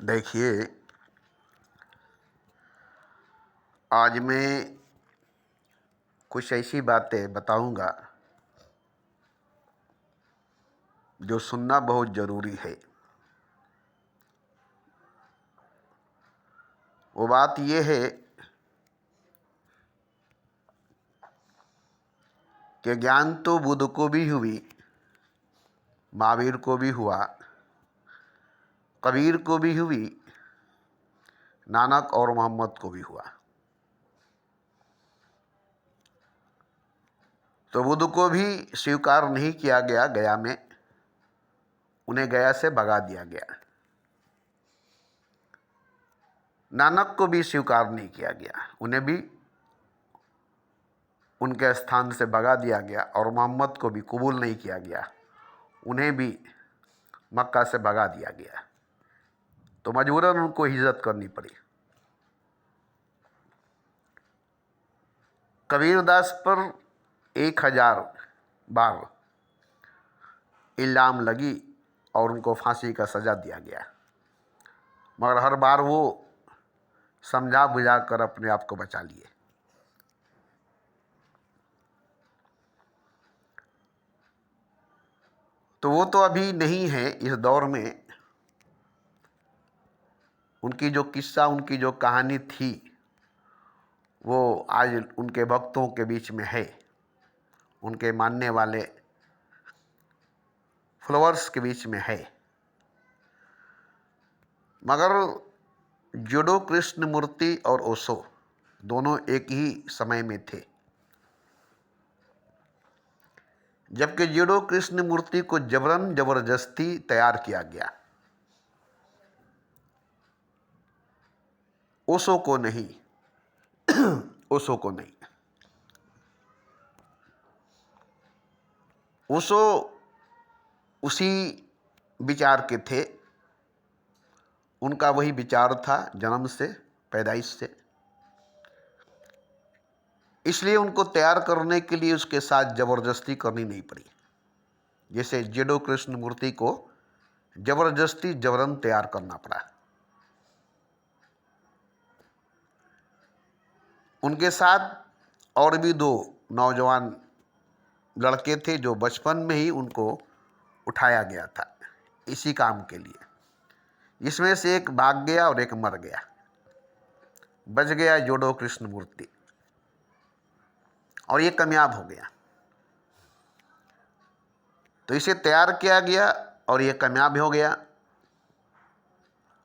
देखिए, आज मैं कुछ ऐसी बातें बताऊंगा जो सुनना बहुत ज़रूरी है। वो बात ये है कि ज्ञान तो बुद्ध को भी हुई, महावीर को भी हुआ, कबीर को भी हुई, नानक और मोहम्मद को भी हुआ। तो बुद्ध को भी स्वीकार नहीं किया गया गया में, उन्हें गया से भगा दिया गया। नानक को भी स्वीकार नहीं किया गया, उन्हें भी उनके स्थान से भगा दिया गया। और मोहम्मद को भी कबूल नहीं किया गया, उन्हें भी मक्का से भगा दिया गया। तो मजबूरन उनको हिजरत करनी पड़ी। कबीरदास पर 1000 बार इल्ज़ाम लगी और उनको फांसी का सज़ा दिया गया, मगर हर बार वो समझा बुझा कर अपने आप को बचा लिए। तो वो तो अभी नहीं है इस दौर में। उनकी जो किस्सा, उनकी जो कहानी थी, वो आज उनके भक्तों के बीच में है, उनके मानने वाले फॉलोअर्स के बीच में है। मगर जुडो कृष्णमूर्ति और ओशो दोनों एक ही समय में थे। जबकि जुडो कृष्णमूर्ति को जबरन जबरदस्ती तैयार किया गया, ओशो को नहीं। ओशो को नहीं। ओशो उसी विचार के थे, उनका वही विचार था जन्म से, पैदाइश से। इसलिए उनको तैयार करने के लिए उसके साथ जबरदस्ती करनी नहीं पड़ी। जैसे जुडो कृष्णमूर्ति को जबरदस्ती जबरन तैयार करना पड़ा। उनके साथ और भी 2 नौजवान लड़के थे जो बचपन में ही उनको उठाया गया था इसी काम के लिए। इसमें से एक भाग गया और एक मर गया। बच गया जुडो कृष्णमूर्ति और ये कामयाब हो गया। तो इसे तैयार किया गया और ये कामयाब हो गया।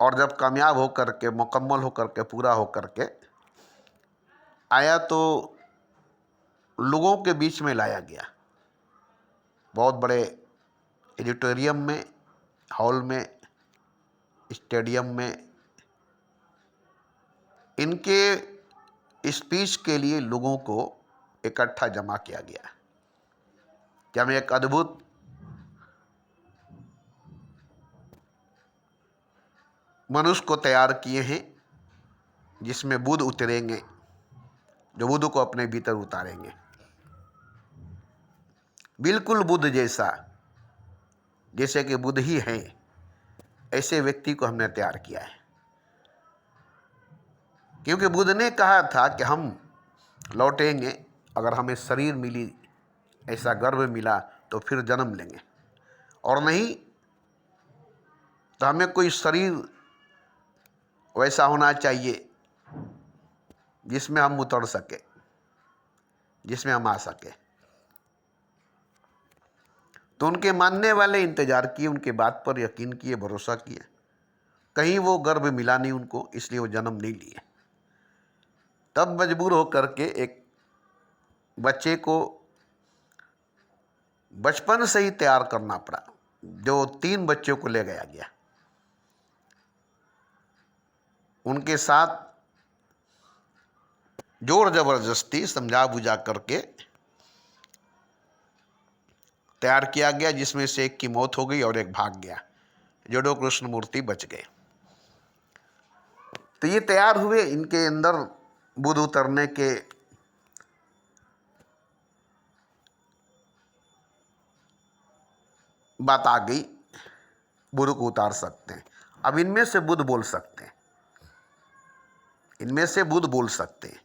और जब कामयाब होकर के, मुकम्मल होकर के, पूरा होकर के आया तो लोगों के बीच में लाया गया। बहुत बड़े ऑडिटोरियम में, हॉल में, स्टेडियम में इनके स्पीच के लिए लोगों को इकट्ठा जमा किया गया कि हम एक अद्भुत मनुष्य को तैयार किए हैं जिसमें बुद्ध उतरेंगे, जो बुद्ध को अपने भीतर उतारेंगे। बिल्कुल बुद्ध जैसा, जैसे कि बुद्ध ही हैं, ऐसे व्यक्ति को हमने तैयार किया है। क्योंकि बुद्ध ने कहा था कि हम लौटेंगे, अगर हमें शरीर मिली, ऐसा गर्भ मिला तो फिर जन्म लेंगे, और नहीं तो हमें कोई शरीर वैसा होना चाहिए जिसमें हम उतर सके, जिसमें हम आ सके। तो उनके मानने वाले इंतजार किए, उनके बात पर यकीन किए, भरोसा किए। कहीं वो गर्भ मिला नहीं उनको, इसलिए वो जन्म नहीं लिए। तब मजबूर होकर के एक बच्चे को बचपन से ही तैयार करना पड़ा, जो 3 बच्चों को ले गया गया। उनके साथ जोर जबरदस्ती समझा बुझा करके तैयार किया गया, जिसमें से एक की मौत हो गई और एक भाग गया। जुडो कृष्णमूर्ति बच गए। तो ये तैयार हुए, इनके अंदर बुद्ध उतरने के बात आ गई, बुद्ध को उतार सकते हैं। अब इनमें से बुद्ध बोल सकते हैं, इनमें से बुद्ध बोल सकते हैं,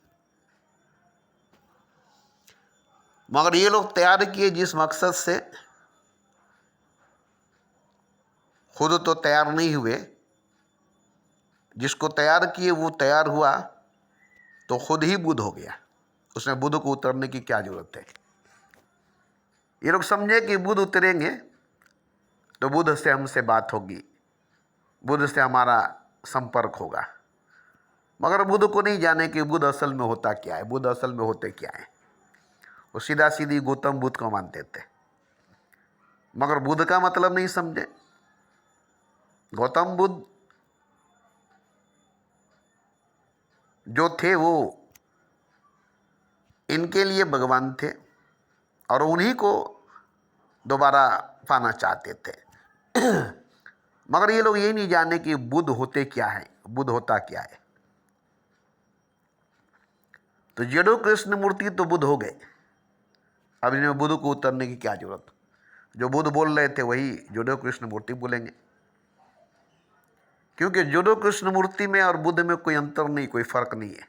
मगर ये लोग तैयार किए जिस मकसद से, खुद तो तैयार नहीं हुए, जिसको तैयार किए वो तैयार हुआ तो खुद ही बुद्ध हो गया। उसमें बुद्ध को उतरने की क्या जरूरत है। ये लोग समझे कि बुद्ध उतरेंगे तो बुद्ध से हमसे बात होगी, बुद्ध से हमारा संपर्क होगा, मगर बुद्ध को नहीं जाने कि बुद्ध असल में होता क्या है, बुद्ध असल में होते क्या है। वो सीधा सीधी गौतम बुद्ध को मानते थे, मगर बुद्ध का मतलब नहीं समझे। गौतम बुद्ध जो थे वो इनके लिए भगवान थे और उन्हीं को दोबारा पाना चाहते थे। मगर ये लोग ये नहीं जाने कि बुद्ध होते क्या है, बुद्ध होता क्या है। तो जड़ो कृष्ण मूर्ति तो बुद्ध हो गए, अब इनमें बुद्ध को उतरने की क्या जरूरत। जो बुद्ध बोल रहे थे वही जड़ो कृष्ण मूर्ति बोलेंगे, क्योंकि जड़ो कृष्ण मूर्ति में और बुद्ध में कोई अंतर नहीं, कोई फर्क नहीं है।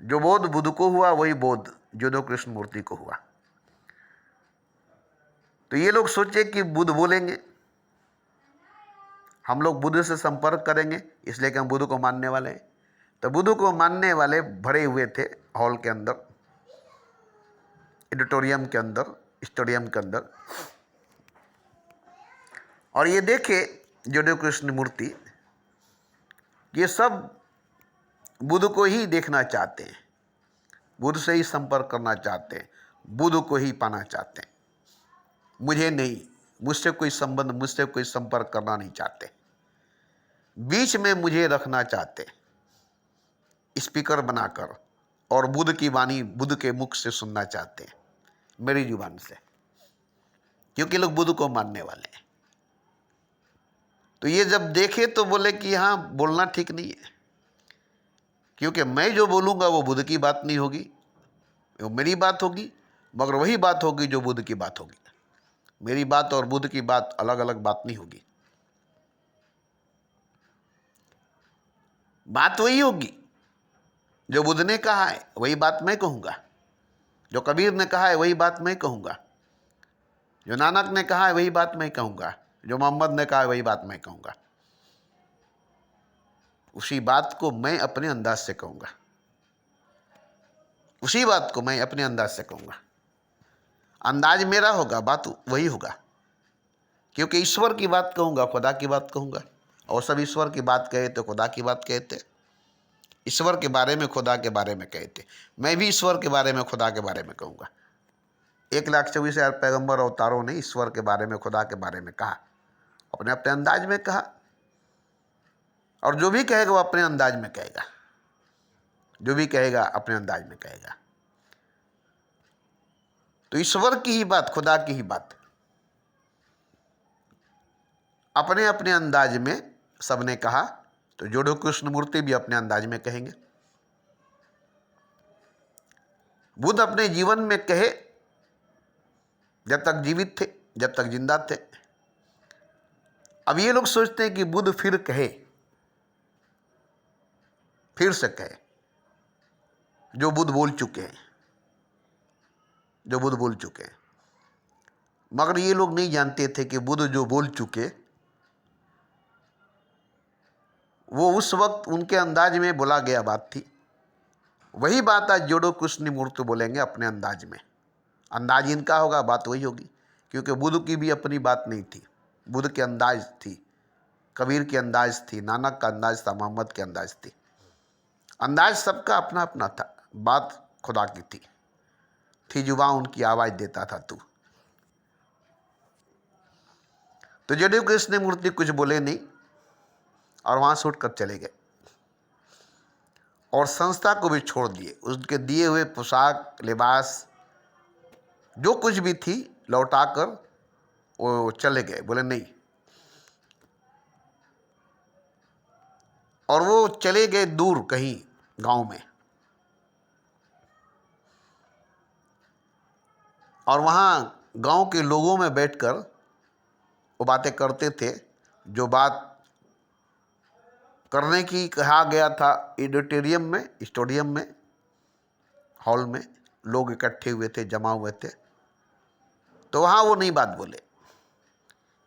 जो बोध बुद्ध को हुआ वही बोध जड़ो कृष्ण मूर्ति को हुआ। तो ये लोग सोचे कि बुद्ध बोलेंगे, हम लोग बुद्ध से संपर्क करेंगे, इसलिए कि हम बुद्ध को मानने वाले हैं। तो बुद्ध को मानने वाले भरे हुए थे हॉल के अंदर, ऑडिटोरियम के अंदर, स्टेडियम के अंदर, और ये देखे जड़ो कृष्ण मूर्ति, ये सब बुद्ध को ही देखना चाहते हैं, बुद्ध से ही संपर्क करना चाहते हैं, बुद्ध को ही पाना चाहते हैं। मुझे नहीं, मुझसे कोई संबंध, मुझसे कोई संपर्क करना नहीं चाहते, बीच में मुझे रखना चाहते, स्पीकर बनाकर, और बुद्ध की वाणी बुद्ध के मुख से सुनना चाहते हैं, मेरी जुबान से, क्योंकि लोग बुद्ध को मानने वाले हैं। तो ये जब देखे तो बोले कि हाँ, बोलना ठीक नहीं है, क्योंकि मैं जो बोलूँगा वो बुद्ध की बात नहीं होगी, वो मेरी बात होगी, मगर वही बात होगी जो बुद्ध की बात होगी। मेरी बात और बुद्ध की बात अलग अलग बात नहीं होगी, बात वही होगी। जो बुद्ध ने कहा है वही बात मैं कहूँगा, जो कबीर ने कहा है वही बात मैं कहूँगा, जो नानक ने कहा है वही बात मैं कहूँगा, जो मोहम्मद ने कहा है वही बात मैं कहूँगा। उसी बात को मैं अपने अंदाज से कहूँगा, उसी बात को मैं अपने अंदाज से कहूँगा। अंदाज मेरा होगा, बात वही होगा, क्योंकि ईश्वर की बात कहूँगा, खुदा की बात कहूँगा, और सब ईश्वर की बात कहे तो खुदा की बात कहते, ईश्वर के बारे में खुदा के बारे में कहते। मैं भी ईश्वर के बारे में खुदा के बारे में कहूँगा। 1,24,000 पैगंबर अवतारों ने ईश्वर के बारे में, खुदा के बारे में कहा, अपने अपने अंदाज में कहा, और जो भी कहेगा वो अपने अंदाज में कहेगा, जो भी कहेगा अपने अंदाज में कहेगा। तो ईश्वर की ही बात, खुदा की ही बात अपने अपने अंदाज में सबने कहा, तो जड़ो कृष्ण मूर्ति भी अपने अंदाज में कहेंगे। बुद्ध अपने जीवन में कहे, जब तक जीवित थे, जब तक जिंदा थे। अब ये लोग सोचते हैं कि बुद्ध फिर कहे, फिर से कहे जो बुद्ध बोल चुके हैं, जो बुद्ध बोल चुके हैं। मगर ये लोग नहीं जानते थे कि बुद्ध जो बोल चुके वो उस वक्त उनके अंदाज में बोला गया बात थी, वही बात आज जड़ो कृष्ण मूर्ति बोलेंगे अपने अंदाज में। अंदाज इनका होगा, बात वही होगी, क्योंकि बुद्ध की भी अपनी बात नहीं थी, बुद्ध के अंदाज थी, कबीर की अंदाज थी, नानक का अंदाज था, मोहम्मद के अंदाज थी। अंदाज सबका अपना अपना था, बात खुदा की थी जुबां उनकी आवाज़ देता था तू। तो जड़ो कृष्ण मूर्ति कुछ बोले नहीं और वहाँ से उठकर चले गए, और संस्था को भी छोड़ दिए। उसके दिए हुए पोशाक, लिबास, जो कुछ भी थी, लौटाकर वो चले गए, बोले नहीं। और वो चले गए दूर कहीं गांव में, और वहाँ गांव के लोगों में बैठकर वो बातें करते थे जो बात करने की कहा गया था ऑडिटोरियम में, स्टेडियम में, हॉल में लोग इकट्ठे हुए थे, जमा हुए थे, तो वहाँ वो नहीं बात बोले,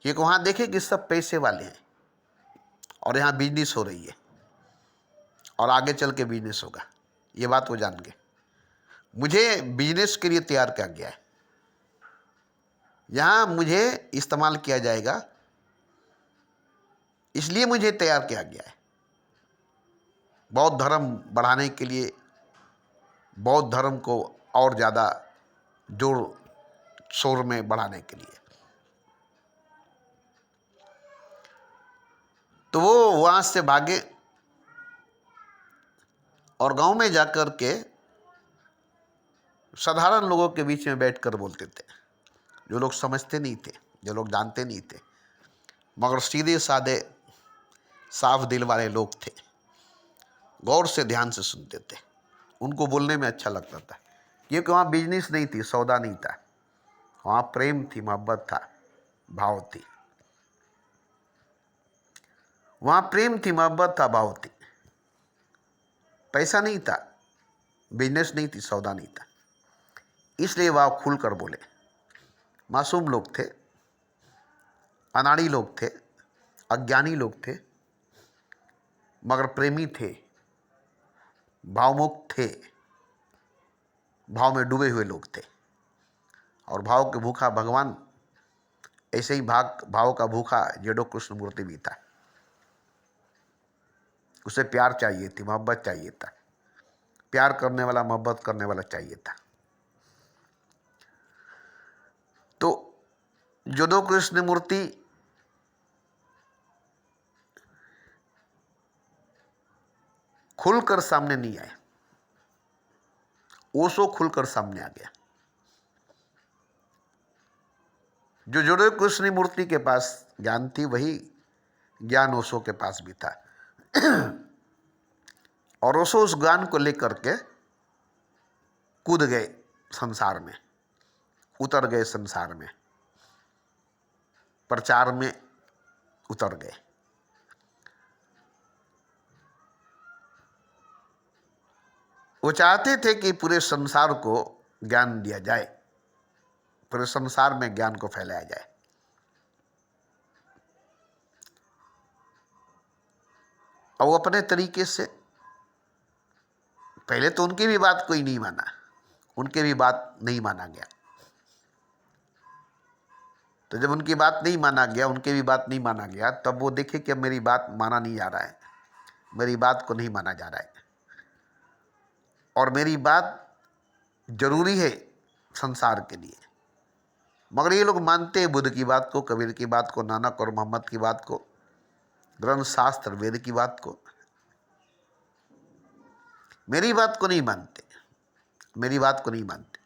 क्योंकि वहाँ देखे कि सब पैसे वाले हैं और यहाँ बिजनेस हो रही है और आगे चल के बिजनेस होगा, ये बात वो जान गए। मुझे बिजनेस के लिए तैयार किया गया है, यहाँ मुझे इस्तेमाल किया जाएगा, इसलिए मुझे तैयार किया गया है बौद्ध धर्म बढ़ाने के लिए, बौद्ध धर्म को और ज़्यादा जोर शोर में बढ़ाने के लिए। तो वो वहाँ से भागे और गांव में जाकर के साधारण लोगों के बीच में बैठकर बोलते थे, जो लोग समझते नहीं थे, जो लोग जानते नहीं थे, मगर सीधे साधे साफ दिल वाले लोग थे, गौर से ध्यान से सुनते थे, उनको बोलने में अच्छा लगता था, क्योंकि वहाँ बिजनेस नहीं थी, सौदा नहीं था, वहाँ प्रेम थी, मोहब्बत था, भाव थी, वहाँ प्रेम थी, मोहब्बत था, भाव थी, पैसा नहीं था, बिजनेस नहीं थी, सौदा नहीं था, इसलिए वह खुलकर बोले। मासूम लोग थे, अनाड़ी लोग थे, अज्ञानी लोग थे, मगर प्रेमी थे, भावमुक्त थे, भाव में डूबे हुए लोग थे, और भाव के भूखा भगवान, ऐसे ही भाव का भूखा जड़ो कृष्णमूर्ति भी था। उसे प्यार चाहिए थी, मोहब्बत चाहिए था, प्यार करने वाला, मोहब्बत करने वाला चाहिए था। तो जड़ो कृष्णमूर्ति खुलकर सामने नहीं आए, ओशो खुलकर सामने आ गया। जो जड़ो कृष्णमूर्ति के पास ज्ञान थी, वही ज्ञान ओशो के पास भी था, और ओशो उस ज्ञान को लेकर के कूद गए संसार में, उतर गए संसार में, प्रचार में उतर गए। वो चाहते थे कि पूरे संसार को ज्ञान दिया जाए, पूरे संसार में ज्ञान को फैलाया जाए। और वो अपने तरीके से, पहले तो उनकी भी बात कोई नहीं माना, उनकी भी बात नहीं माना गया। तो जब उनकी बात नहीं माना गया, उनकी भी बात नहीं माना गया, तब वो देखे कि अब मेरी बात माना नहीं जा रहा है, मेरी बात को नहीं माना जा रहा है, और मेरी बात जरूरी है संसार के लिए। मगर ये लोग मानते हैं बुद्ध की बात को, कबीर की बात को, नानक और मोहम्मद की बात को, ग्रंथ शास्त्र वेद की बात को, मेरी बात को नहीं मानते, मेरी बात को नहीं मानते।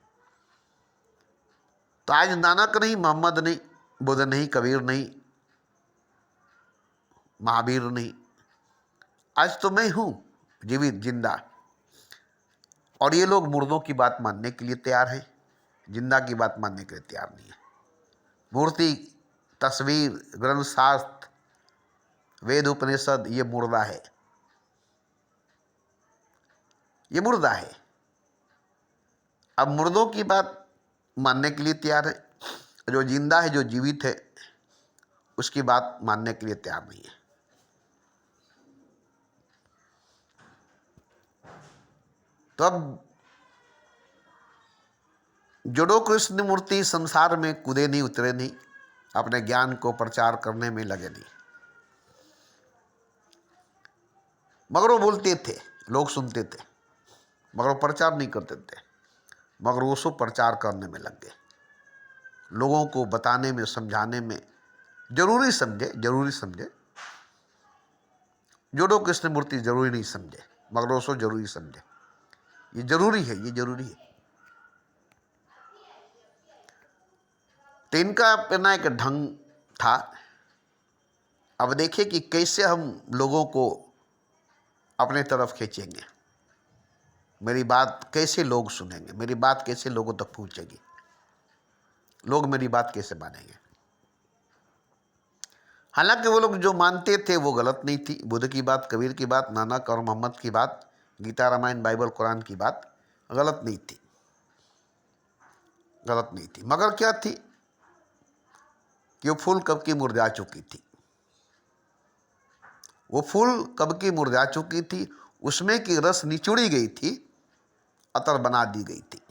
तो आज नानक नहीं, मोहम्मद नहीं, बुद्ध नहीं, कबीर नहीं, महावीर नहीं, आज तो मैं हूं जीवित, जिंदा, और ये लोग मुर्दों की बात मानने के लिए तैयार हैं, जिंदा की बात मानने के लिए तैयार नहीं है। मूर्ति, तस्वीर, ग्रंथ शास्त्र, वेद, उपनिषद, ये मुर्दा है, ये मुर्दा है। अब मुर्दों की बात मानने के लिए तैयार है, जो जिंदा है, जो जीवित है, उसकी बात मानने के लिए तैयार नहीं है। तो अब जड़ो कृष्णमूर्ति संसार में कूदे नहीं, उतरे नहीं, अपने ज्ञान को प्रचार करने में लगे नहीं, मगर वो बोलते थे, लोग सुनते थे, मगर वो प्रचार नहीं करते थे। मगर वो सब प्रचार करने में लग गए, लोगों को बताने में, समझाने में, जरूरी समझे, जरूरी समझे। जड़ो कृष्णमूर्ति जरूरी नहीं समझे, मगर वो सब जरूरी समझे, ये जरूरी है, ये जरूरी है। तो इनका अपना एक ढंग था। अब देखिए कि कैसे हम लोगों को अपने तरफ खींचेंगे, मेरी बात कैसे लोग सुनेंगे, मेरी बात कैसे लोगों तक पहुंचेगी, लोग मेरी बात कैसे मानेंगे। हालांकि वो लोग जो मानते थे वो गलत नहीं थी। बुद्ध की बात, कबीर की बात, नानक और मोहम्मद की बात, गीता, रामायण, बाइबल, कुरान की बात गलत नहीं थी, गलत नहीं थी। मगर क्या थी कि वो फूल कब की मुरझा चुकी थी। वो फूल कब की मुरझा चुकी थी, उसमें की रस निचोड़ी गई थी, अतर बना दी गई थी।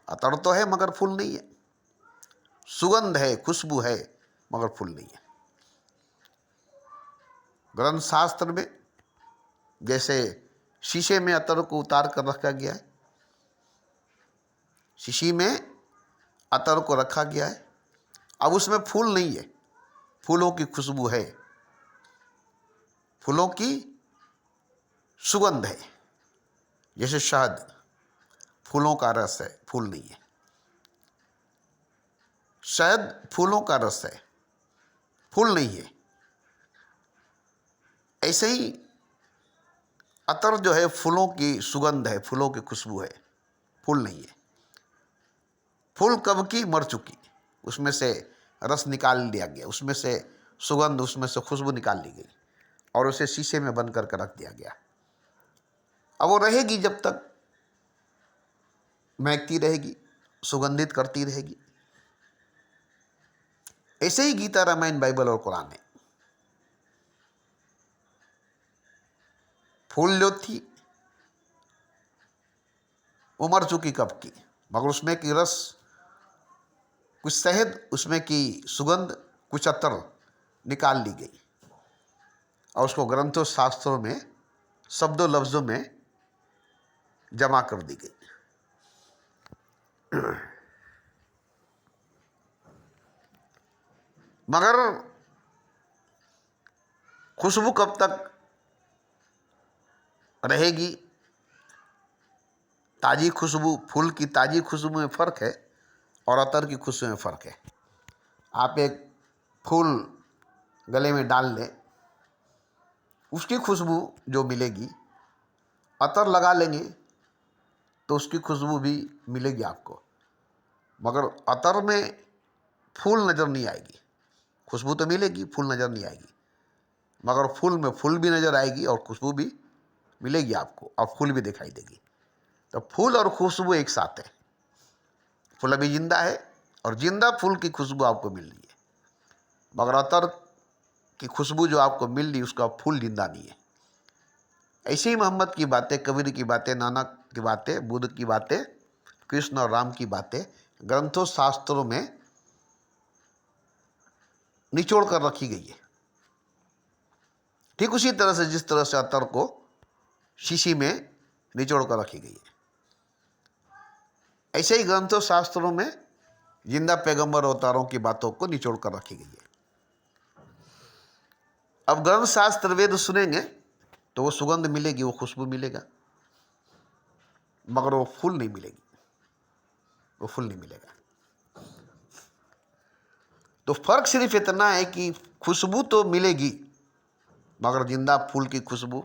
अतर तो है मगर फूल नहीं है, सुगंध है, खुशबू है, मगर फूल नहीं है। ग्रंथ शास्त्र में जैसे शीशे में अतर को उतार कर रखा गया है, शीशी में अतर को रखा गया है, अब उसमें फूल नहीं है, फूलों की खुशबू है, फूलों की सुगंध है। जैसे शहद फूलों का रस है, फूल नहीं है। शहद फूलों का रस है, फूल नहीं है। ऐसे ही अतर जो है फूलों की सुगंध है, फूलों की खुशबू है, फूल नहीं है। फूल कब की मर चुकी, उसमें से रस निकाल लिया गया, उसमें से सुगंध, उसमें से खुशबू निकाल ली गई और उसे शीशे में बंद करके रख दिया गया। अब वो रहेगी जब तक महकती रहेगी, सुगंधित करती रहेगी। ऐसे ही गीता, रामायण, बाइबल और कुरान है। फूल जो थी वो मर चुकी कब की, मगर उसमें की रस, कुछ शहद, उसमें की सुगंध, कुछ अतर निकाल ली गई और उसको ग्रंथों, शास्त्रों में, शब्दों, लफ्जों में जमा कर दी गई। मगर खुशबू कब तक रहेगी? ताज़ी खुशबू, फूल की ताज़ी खुशबू में फ़र्क है और अतर की खुशबू में फ़र्क है। आप एक फूल गले में डाल लें, उसकी खुशबू जो मिलेगी, अतर लगा लेंगे तो उसकी खुशबू भी मिलेगी आपको, मगर अतर में फूल नज़र नहीं आएगी। खुशबू तो मिलेगी, फूल नज़र नहीं आएगी, मगर फूल में फूल भी नज़र आएगी और खुशबू भी मिलेगी आपको और फूल भी दिखाई देगी। तो फूल और खुशबू एक साथ है। फूल अभी जिंदा है और जिंदा फूल की खुशबू आपको मिल रही है, मगर अतर की खुशबू जो आपको मिल रही है उसका फूल जिंदा नहीं है। ऐसे ही मोहम्मद की बातें, कबीर की बातें, नानक की बातें, बुद्ध की बातें, कृष्ण और राम की बातें ग्रंथों, शास्त्रों में निचोड़ कर रखी गई है। ठीक उसी तरह से जिस तरह से अतर को शीशी में निचोड़ कर रखी गई है, ऐसे ही ग्रंथों, शास्त्रों में जिंदा पैगंबर अवतारों की बातों को निचोड़ कर रखी गई है। अब ग्रंथ, शास्त्र, वेद सुनेंगे तो वो सुगंध मिलेगी, वो खुशबू मिलेगा, मगर वो फूल नहीं मिलेगी, वो फूल नहीं मिलेगा। तो फर्क सिर्फ इतना है कि खुशबू तो मिलेगी, मगर जिंदा फूल की खुशबू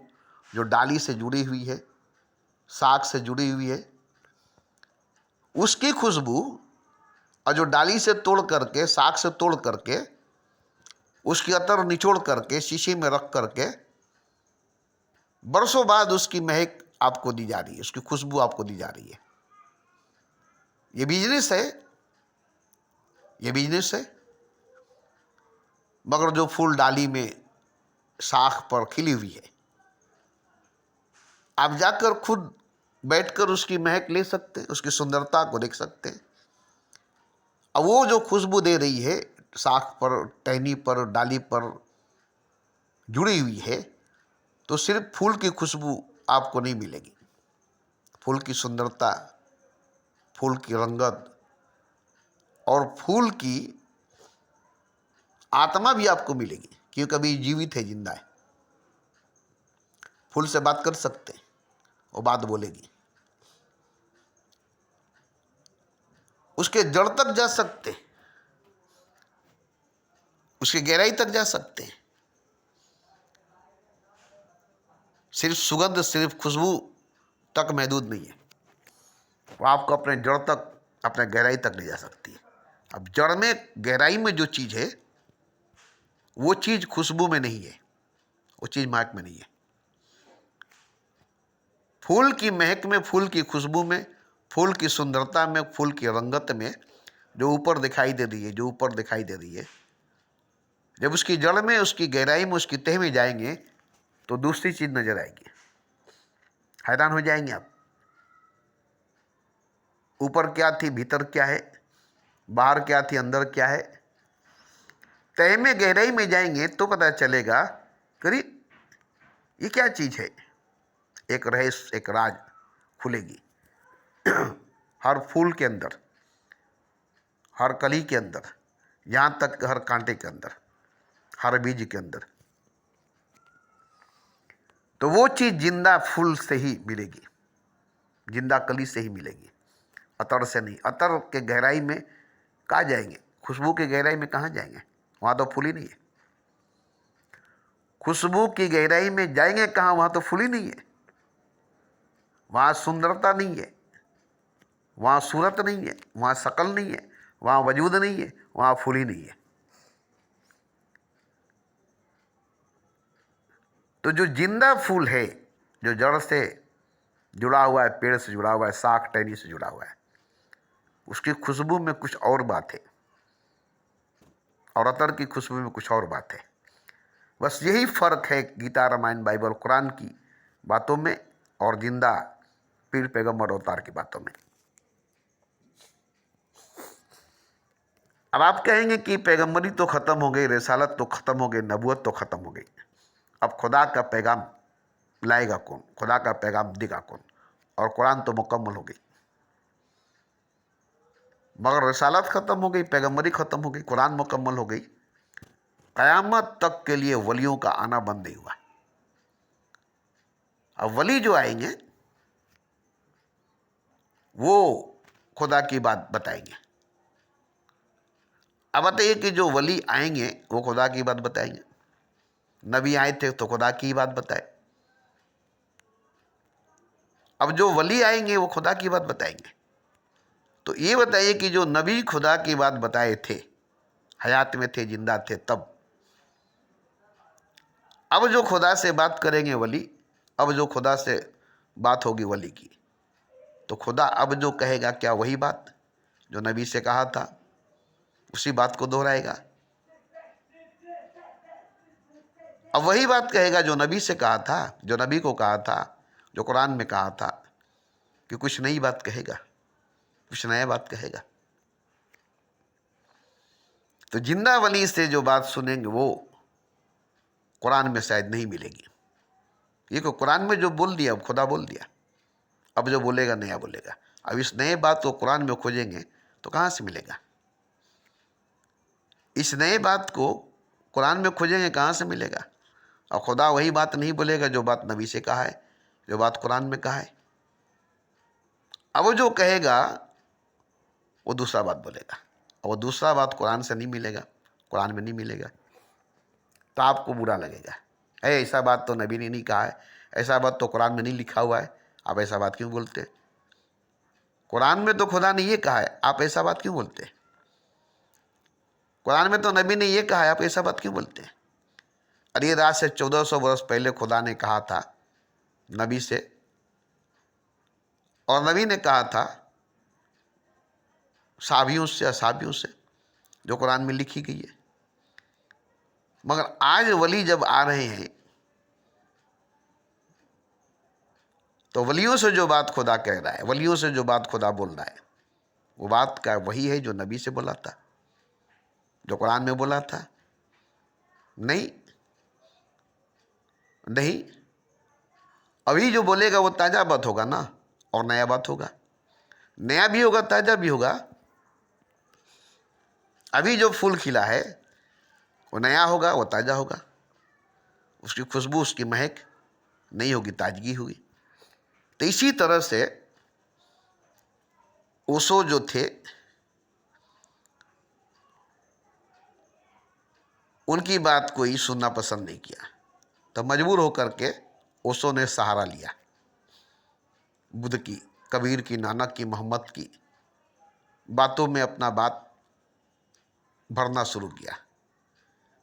जो डाली से जुड़ी हुई है, साग से जुड़ी हुई है, उसकी खुशबू, और जो डाली से तोड़ करके, साग से तोड़ करके, उसकी अतर निचोड़ करके शीशे में रख करके बरसों बाद उसकी महक आपको दी जा रही है, उसकी खुशबू आपको दी जा रही है। ये बिजनेस है, ये बिजनेस है। मगर जो फूल डाली में, शाख पर खिली हुई है, आप जाकर खुद बैठकर उसकी महक ले सकते हैं, उसकी सुंदरता को देख सकते हैं। अब वो जो खुशबू दे रही है, शाख पर, टहनी पर, डाली पर जुड़ी हुई है, तो सिर्फ फूल की खुशबू आपको नहीं मिलेगी। फूल की सुंदरता, फूल की रंगत और फूल की आत्मा भी आपको मिलेगी, क्योंकि अभी जीवित है, जिंदा है। फूल से बात कर सकते हैं, वो बात बोलेगी। उसके जड़ तक जा सकते हैं, उसकी गहराई तक जा सकते हैं। सिर्फ सुगंध, सिर्फ खुशबू तक महदूद नहीं है, वो आपको अपने जड़ तक, अपने गहराई तक ले जा सकती है। अब जड़ में, गहराई में जो चीज़ है वो चीज़ खुशबू में नहीं है, वो चीज़ महक में नहीं है। फूल की महक में, फूल की खुशबू में, फूल की सुंदरता में, फूल की रंगत में जो ऊपर दिखाई दे रही है, जो ऊपर दिखाई दे रही है, जब उसकी जड़ में, उसकी गहराई में, उसकी तह में जाएंगे तो दूसरी चीज़ नजर आएगी। हैरान हो जाएंगे आप। ऊपर क्या थी, भीतर क्या है, बाहर क्या थी, अंदर क्या है। तह में, गहराई में जाएंगे तो पता चलेगा करी ये क्या चीज़ है। एक रहस्य, एक राज खुलेगी हर फूल के अंदर, हर कली के अंदर, यहाँ तक हर कांटे के अंदर, हर बीज के अंदर। तो वो चीज़ जिंदा फूल से ही मिलेगी, जिंदा कली से ही मिलेगी, अतर से नहीं। अतर के गहराई में कहाँ जाएंगे, खुशबू की गहराई में कहाँ जाएंगे, वहाँ तो फूल ही नहीं है। खुशबू की गहराई में जाएंगे कहाँ, वहाँ तो फूल ही नहीं है। वहाँ सुंदरता नहीं है, वहाँ सूरत नहीं है, वहाँ शकल नहीं है, वहाँ वजूद नहीं है, वहाँ फूल ही नहीं है। तो जो जिंदा फूल है, जो जड़ से जुड़ा हुआ है, पेड़ से जुड़ा हुआ है, शाख टहनी से जुड़ा हुआ है, उसकी खुशबू में कुछ और बात है और अतर की खुशबू में कुछ और बात है। बस यही फर्क है गीता, रामायण, बाइबल, कुरान की बातों में और जिंदा पीर, पैगंबर, अवतार की बातों में। अब आप कहेंगे कि पैगंबरी तो ख़त्म हो गई, रिसालत तो ख़त्म हो गई, नबूवत तो ख़त्म हो गई, अब खुदा का पैगाम लाएगा कौन, खुदा का पैगाम देगा कौन, और कुरान तो मुकम्मल हो गई। मगर रिसालत ख़त्म हो गई, पैगंबरी ख़त्म हो गई, कुरान मुकम्मल हो गई, क़यामत तक के लिए वलियों का आना बंद नहीं हुआ। अब वली जो आएंगे वो खुदा की बात बताएंगे। अब बताइए कि जो वली आएंगे वो खुदा की बात बताएंगे। नबी आए थे तो खुदा की बात बताए, अब जो वली आएंगे वो खुदा की बात बताएंगे। तो ये बताइए कि जो नबी खुदा की बात बताए थे, हयात में थे, जिंदा थे तब, अब जो खुदा से बात करेंगे वली, अब जो खुदा से बात होगी वली की, तो खुदा अब जो कहेगा क्या वही बात जो नबी से कहा था, उसी बात को दोहराएगा। अब वही बात कहेगा जो नबी से कहा था, जो नबी को कहा था, जो कुरान में कहा था, कि कुछ नई बात कहेगा, कुछ नया बात कहेगा। तो जिंदा वली से जो बात सुनेंगे वो कुरान में शायद नहीं मिलेगी। ये को कुरान में जो बोल दिया, अब खुदा बोल दिया, अब जो बोलेगा नया बोलेगा। अब इस नए बात को कुरान में खोजेंगे तो कहाँ से मिलेगा, इस नए बात को कुरान में खोजेंगे कहाँ से मिलेगा। और खुदा वही बात नहीं बोलेगा जो बात नबी से कहा है, जो बात कुरान में कहा है। अब वो जो कहेगा वो दूसरा बात बोलेगा, और वो दूसरा बात कुरान से नहीं मिलेगा, कुरान में नहीं मिलेगा। तो आपको बुरा लगेगा, ऐसा बात तो नबी ने नहीं कहा है, ऐसा बात तो कुरान में नहीं लिखा हुआ है, आप ऐसा बात क्यों बोलते। कुरान में तो खुदा ने ये कहा है, आप ऐसा बात क्यों बोलते। कुरान में तो नबी ने ये कहा है, आप ऐसा बात क्यों बोलते हैं। अरे ये रात से 1400 वर्ष पहले खुदा ने कहा था नबी से, और नबी ने कहा था साबियों से, असाबियों से, जो कुरान में लिखी गई है। मगर आज वली जब आ रहे हैं तो वलियों से जो बात खुदा कह रहा है, वलियों से जो बात खुदा बोल रहा है, वो बात का वही है जो नबी से बोला था, जो कुरान में बोला था। नहीं नहीं, अभी जो बोलेगा वो ताज़ा बात होगा ना, और नया बात होगा, नया भी होगा, ताज़ा भी होगा। अभी जो फूल खिला है वो नया होगा, वो ताज़ा होगा, उसकी खुशबू, उसकी महक नहीं होगी, ताजगी होगी। तो इसी तरह से ओशो जो थे उनकी बात कोई सुनना पसंद नहीं किया, तो मजबूर होकर के ओशो ने सहारा लिया बुद्ध की, कबीर की, नानक की, मोहम्मद की बातों में अपना बात भरना शुरू किया।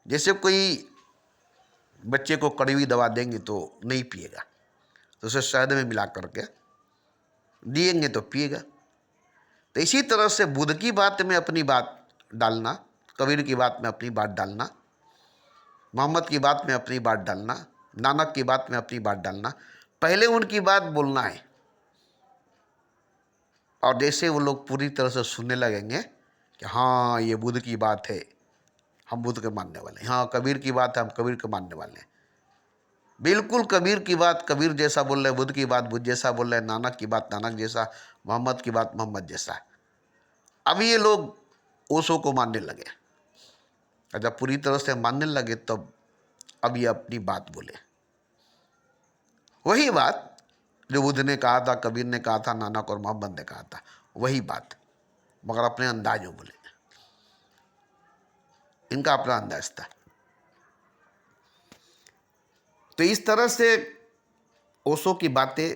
जैसे कोई बच्चे को कड़वी दवा देंगे तो नहीं पिएगा, तो उसे शहद में मिला करके दिएंगे तो पिएगा। तो इसी तरह से बुद्ध की बात में अपनी बात डालना, कबीर की बात में अपनी बात डालना, मोहम्मद की बात में अपनी बात डालना, नानक की बात में अपनी बात डालना, पहले उनकी बात बोलना है। और जैसे वो लोग पूरी तरह से सुनने लगेंगे कि हाँ ये बुद्ध की बात है, हम बुद्ध के मानने वाले हैं, हाँ कबीर की बात है, हम कबीर के मानने वाले हैं, बिल्कुल कबीर की बात कबीर जैसा बोल रहे हैं, बुद्ध की बात बुद्ध जैसा बोल रहे हैं, नानक की बात नानक जैसा, मोहम्मद की बात मोहम्मद जैसा। अब ये लोग ओशो को मानने लगे, और जब पूरी तरह से मानने लगे तब अब ये अपनी बात बोले, वही बात जो बुद्ध ने कहा था, कबीर ने कहा था, नानक और मोहम्मद ने कहा था, वही बात, मगर अपने अंदाज में बोले। इनका अपना अंदाज था। तो इस तरह से ओशो की बातें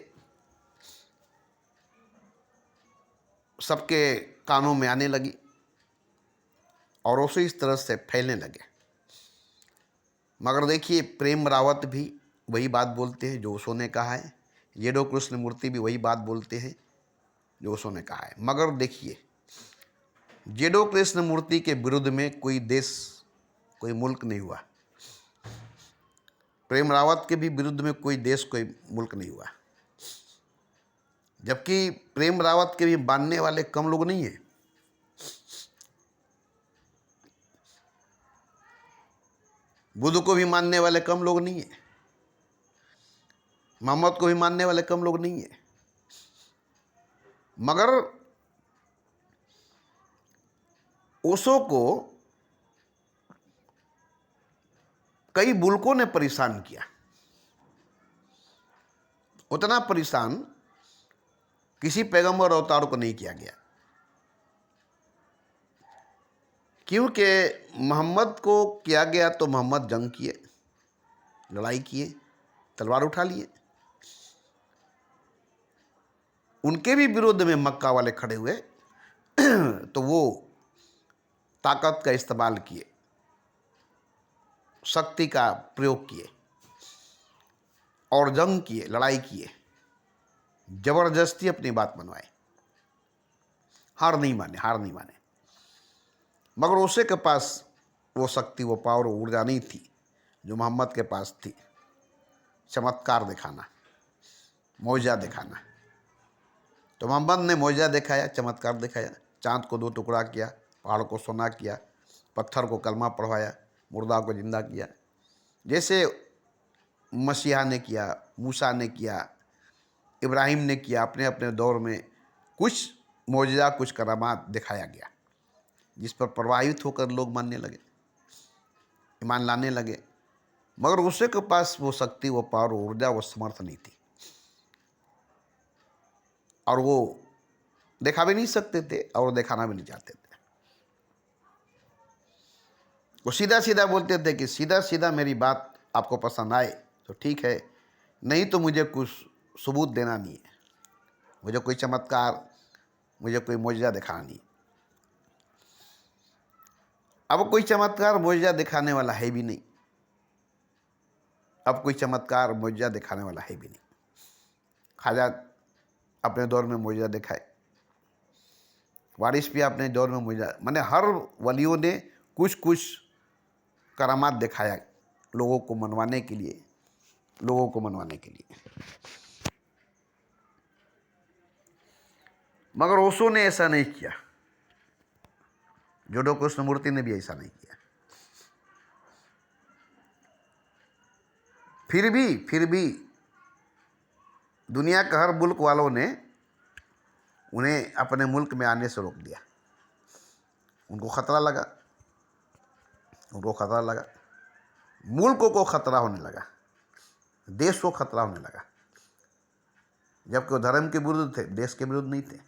सबके कानों में आने लगी और ओशो इस तरह से फैलने लगे। मगर देखिए प्रेम रावत भी वही बात बोलते हैं जो ओशो ने कहा है, जेडो कृष्णमूर्ति भी वही बात बोलते हैं जो ओशो ने कहा है। मगर देखिए जेडो कृष्णमूर्ति के विरुद्ध में कोई देश कोई मुल्क नहीं हुआ, प्रेम रावत के भी विरुद्ध में कोई देश कोई मुल्क नहीं हुआ, जबकि प्रेम रावत के भी मानने वाले कम लोग नहीं हैं। बुद्ध को भी मानने वाले कम लोग नहीं हैं, मोहम्मद को भी मानने वाले कम लोग नहीं हैं। मगर ओशो को कई मुल्कों ने परेशान किया, उतना परेशान किसी पैगंबर अवतार को नहीं किया गया, क्योंकि मोहम्मद को किया गया तो मोहम्मद जंग किए, लड़ाई किए, तलवार उठा लिए। उनके भी विरोध में मक्का वाले खड़े हुए तो वो ताकत का इस्तेमाल किए, शक्ति का प्रयोग किए और जंग किए, लड़ाई किए, जबरदस्ती अपनी बात मनवाए, हार नहीं माने। मगर उसे के पास वो शक्ति, वो पावर, वो ऊर्जा नहीं थी जो मोहम्मद के पास थी, चमत्कार दिखाना, मौजा दिखाना। तो मोहम्मद ने मौजा दिखाया, चमत्कार दिखाया, चांद को 2 टुकड़ा किया, पहाड़ को सोना किया, पत्थर को कलमा पढ़वाया, मुर्दा को जिंदा किया, जैसे मसीहा ने किया, मूसा ने किया, इब्राहिम ने किया। अपने अपने दौर में कुछ मौजज़ा, कुछ करामात दिखाया गया, जिस पर प्रभावित होकर लोग मानने लगे, ईमान लाने लगे। मगर उसे के पास वो शक्ति, वो पावर, वो ऊर्जा, वो समर्थ नहीं थी, और वो देखा भी नहीं सकते थे और दिखाना भी नहीं चाहते थे। वो सीधा सीधा बोलते थे कि सीधा सीधा मेरी बात आपको पसंद आए तो ठीक है, नहीं तो मुझे कुछ सबूत देना नहीं है, मुझे कोई चमत्कार, मुझे कोई मौजज़ा दिखाना नहीं। अब कोई चमत्कार मौजज़ा दिखाने वाला है भी नहीं, अब कोई चमत्कार मौजज़ा दिखाने वाला है भी नहीं। ख्वाजा अपने दौर में मौजज़ा दिखाए, वारिस भी अपने दौर में मौजज़ा, माने हर वलियों ने कुछ कुछ करामात दिखाया लोगों को मनवाने के लिए, मगर ओशो ने ऐसा नहीं किया, जेडो कृष्णमूर्ति ने भी ऐसा नहीं किया। फिर भी दुनिया के हर मुल्क वालों ने उन्हें अपने मुल्क में आने से रोक दिया। उनको खतरा लगा, मुल्कों को खतरा होने लगा, देश को खतरा होने लगा, जबकि वो धर्म के विरुद्ध थे, देश के विरुद्ध नहीं थे,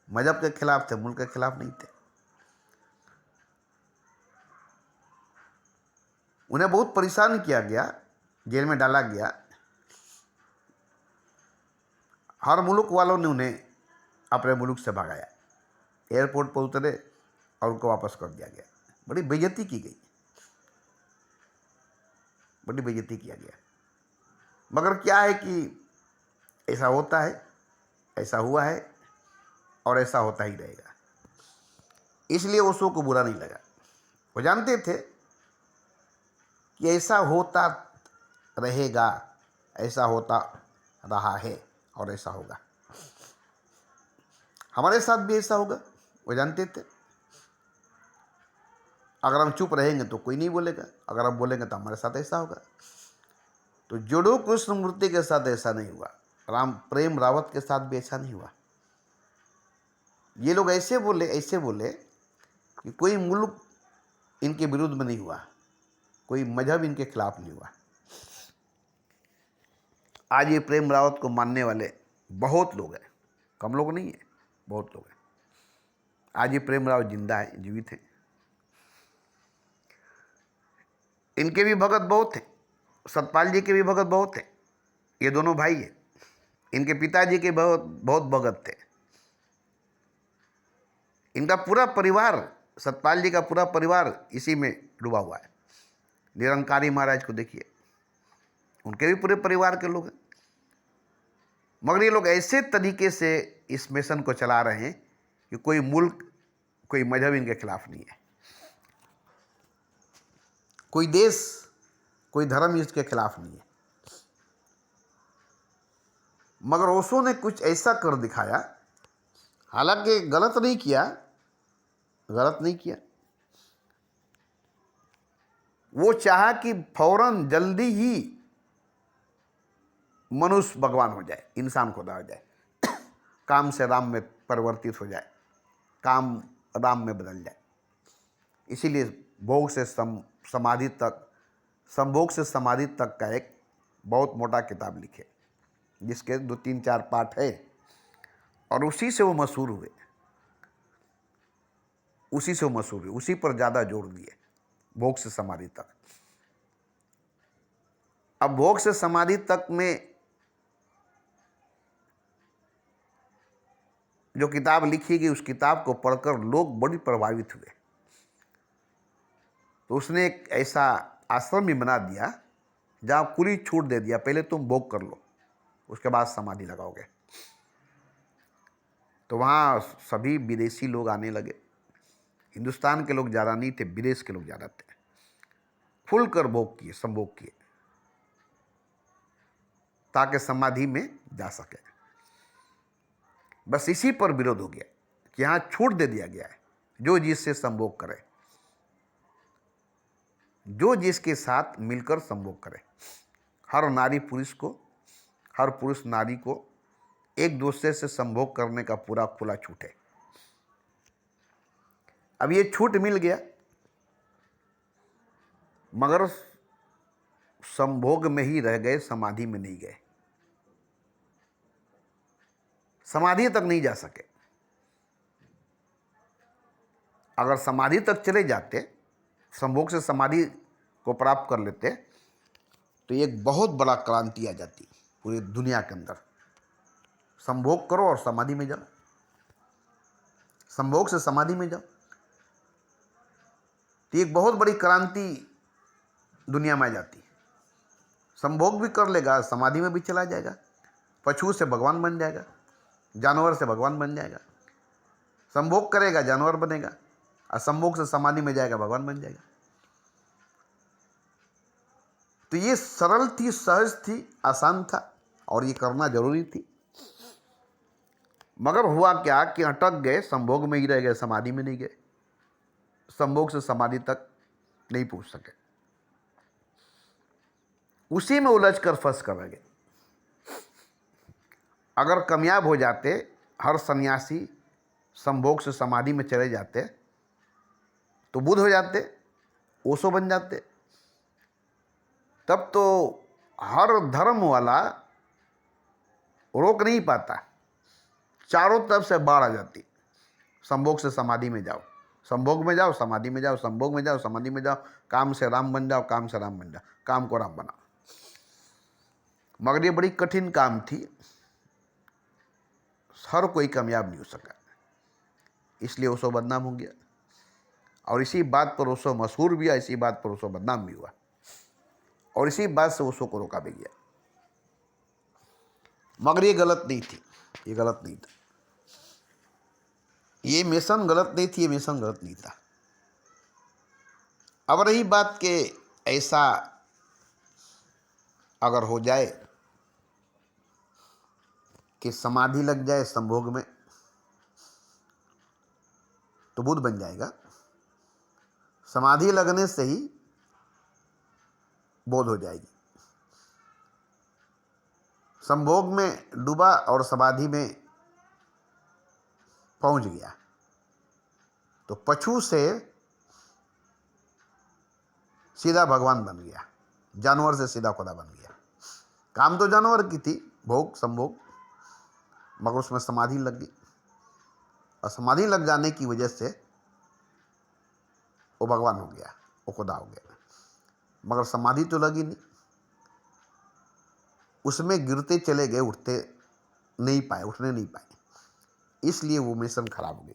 मजहब के खिलाफ थे, मुल्क के खिलाफ नहीं थे। उन्हें बहुत परेशान किया गया, जेल में डाला गया। हर मुल्क वालों ने उन्हें अपने मुल्क से भगाया, एयरपोर्ट पर उतरे और उनको वापस कर दिया गया, बड़ी बेइज्जती की गई। बड़ी बेइज्जती किया गया। मगर क्या है कि ऐसा होता है, ऐसा हुआ है और ऐसा होता ही रहेगा। इसलिए ओशो को बुरा नहीं लगा। वो जानते थे कि ऐसा होता रहेगा, ऐसा होता रहा है और ऐसा होगा, हमारे साथ भी ऐसा होगा। वो जानते थे अगर हम चुप रहेंगे तो कोई नहीं बोलेगा, अगर हम बोलेंगे तो हमारे साथ ऐसा होगा। तो जोड़ो कृष्णमूर्ति के साथ ऐसा नहीं हुआ, राम प्रेम रावत के साथ भी ऐसा नहीं हुआ। ये लोग ऐसे बोले कि कोई मुल्क इनके विरुद्ध में नहीं हुआ, कोई मजहब इनके खिलाफ नहीं हुआ। आज ये प्रेम रावत को मानने वाले बहुत लोग हैं, कम लोग नहीं है, बहुत लोग हैं। आज ये प्रेम रावत जिंदा है, जीवित है। इनके भी भगत बहुत थे, सतपाल जी के भी भगत बहुत थे। ये दोनों भाई हैं, इनके पिताजी के बहुत भगत थे। इनका पूरा परिवार, सतपाल जी का पूरा परिवार इसी में डूबा हुआ है। निरंकारी महाराज को देखिए, उनके भी पूरे परिवार के लोग हैं। मगर ये लोग ऐसे तरीके से इस मिशन को चला रहे हैं कि कोई मुल्क, कोई मजहब इनके खिलाफ नहीं है, कोई देश, कोई धर्म इसके खिलाफ नहीं है। मगर ओशो ने कुछ ऐसा कर दिखाया, हालांकि गलत नहीं किया। वो चाहा कि फौरन जल्दी ही मनुष्य भगवान हो जाए, इंसान खुदा हो जाए, काम से राम में परिवर्तित हो जाए, काम राम में बदल जाए। इसीलिए भोग से समाधि तक, संभोग से समाधि तक का एक बहुत मोटा किताब लिखे, जिसके 2-3-4 पाठ है, और उसी से वो मशहूर हुए, उसी पर ज़्यादा जोर दिए, भोग से समाधि तक। अब भोग से समाधि तक में जो किताब लिखी गई, उस किताब को पढ़कर लोग बड़ी प्रभावित हुए। तो उसने एक ऐसा आश्रम भी बना दिया जहाँ पूरी छूट दे दिया, पहले तुम भोग कर लो, उसके बाद समाधि लगाओगे। तो वहाँ सभी विदेशी लोग आने लगे। हिंदुस्तान के लोग ज़्यादा नहीं थे, विदेश के लोग ज़्यादा थे। खुल कर भोग किए, संभोग किए, ताकि समाधि में जा सके। बस इसी पर विरोध हो गया कि यहाँ छूट दे दिया गया है, जो जिससे संभोग करे, जो जिसके साथ मिलकर संभोग करे। हर नारी पुरुष को, हर पुरुष नारी को एक दूसरे से संभोग करने का पूरा खुला छूट है। अब ये छूट मिल गया, मगर संभोग में ही रह गए, समाधि में नहीं गए, समाधि तक नहीं जा सके। अगर समाधि तक चले जाते, संभोग से समाधि को प्राप्त कर लेते, तो एक बहुत बड़ा क्रांति आ जाती पूरी दुनिया के अंदर। संभोग करो और समाधि में जाओ, संभोग से समाधि में जाओ, तो एक बहुत बड़ी क्रांति दुनिया में आ जाती। संभोग भी कर लेगा, समाधि में भी चला जाएगा, पशु से भगवान बन जाएगा, जानवर से भगवान बन जाएगा। संभोग करेगा, जानवर बनेगा, और संभोग से समाधि में जाएगा, भगवान बन जाएगा। तो ये सरल थी, सहज थी, आसान था, और ये करना जरूरी थी। मगर हुआ क्या कि अटक गए, संभोग में ही रह गए, समाधि में नहीं गए, संभोग से समाधि तक नहीं पहुंच सके, उसी में उलझ कर फंस कर रह गए। अगर कामयाब हो जाते, हर सन्यासी संभोग से समाधि में चले जाते, तो बुद्ध हो जाते, ओशो बन जाते, तब तो हर धर्म वाला रोक नहीं पाता, चारों तरफ से बाढ़ आ जाती। संभोग से समाधि में जाओ, संभोग में जाओ, समाधि में जाओ, संभोग में जाओ, समाधि में जाओ, काम से राम बन जाओ, काम से राम बन जाओ, काम को राम बनाओ। मगर ये बड़ी कठिन काम थी, हर कोई कामयाब नहीं हो सका, इसलिए ओशो बदनाम हो गया। और इसी बात पर ओशो मशहूर भी हुआ, इसी बात पर ओशो बदनाम भी हुआ। और इसी बात से ओशो को रोका भी गया। मगर ये गलत नहीं थी, ये गलत नहीं था, ये मिशन गलत नहीं थी, ये मिशन गलत नहीं था। अब रही बात कि ऐसा अगर हो जाए कि समाधि लग जाए संभोग में, तो बुद्ध बन जाएगा। समाधि लगने से ही बोध हो जाएगी। संभोग में डूबा और समाधि में पहुंच गया तो पशु से सीधा भगवान बन गया, जानवर से सीधा खुदा बन गया। काम तो जानवर की थी, भोग संभोग, मगर उसमें समाधि लग गई और समाधि लग जाने की वजह से वो भगवान हो गया, वो खुदा हो गया। मगर समाधि तो लगी नहीं, उसमें गिरते चले गए, उठते नहीं पाए, उठने नहीं पाए, इसलिए वो मिशन खराब हो गई।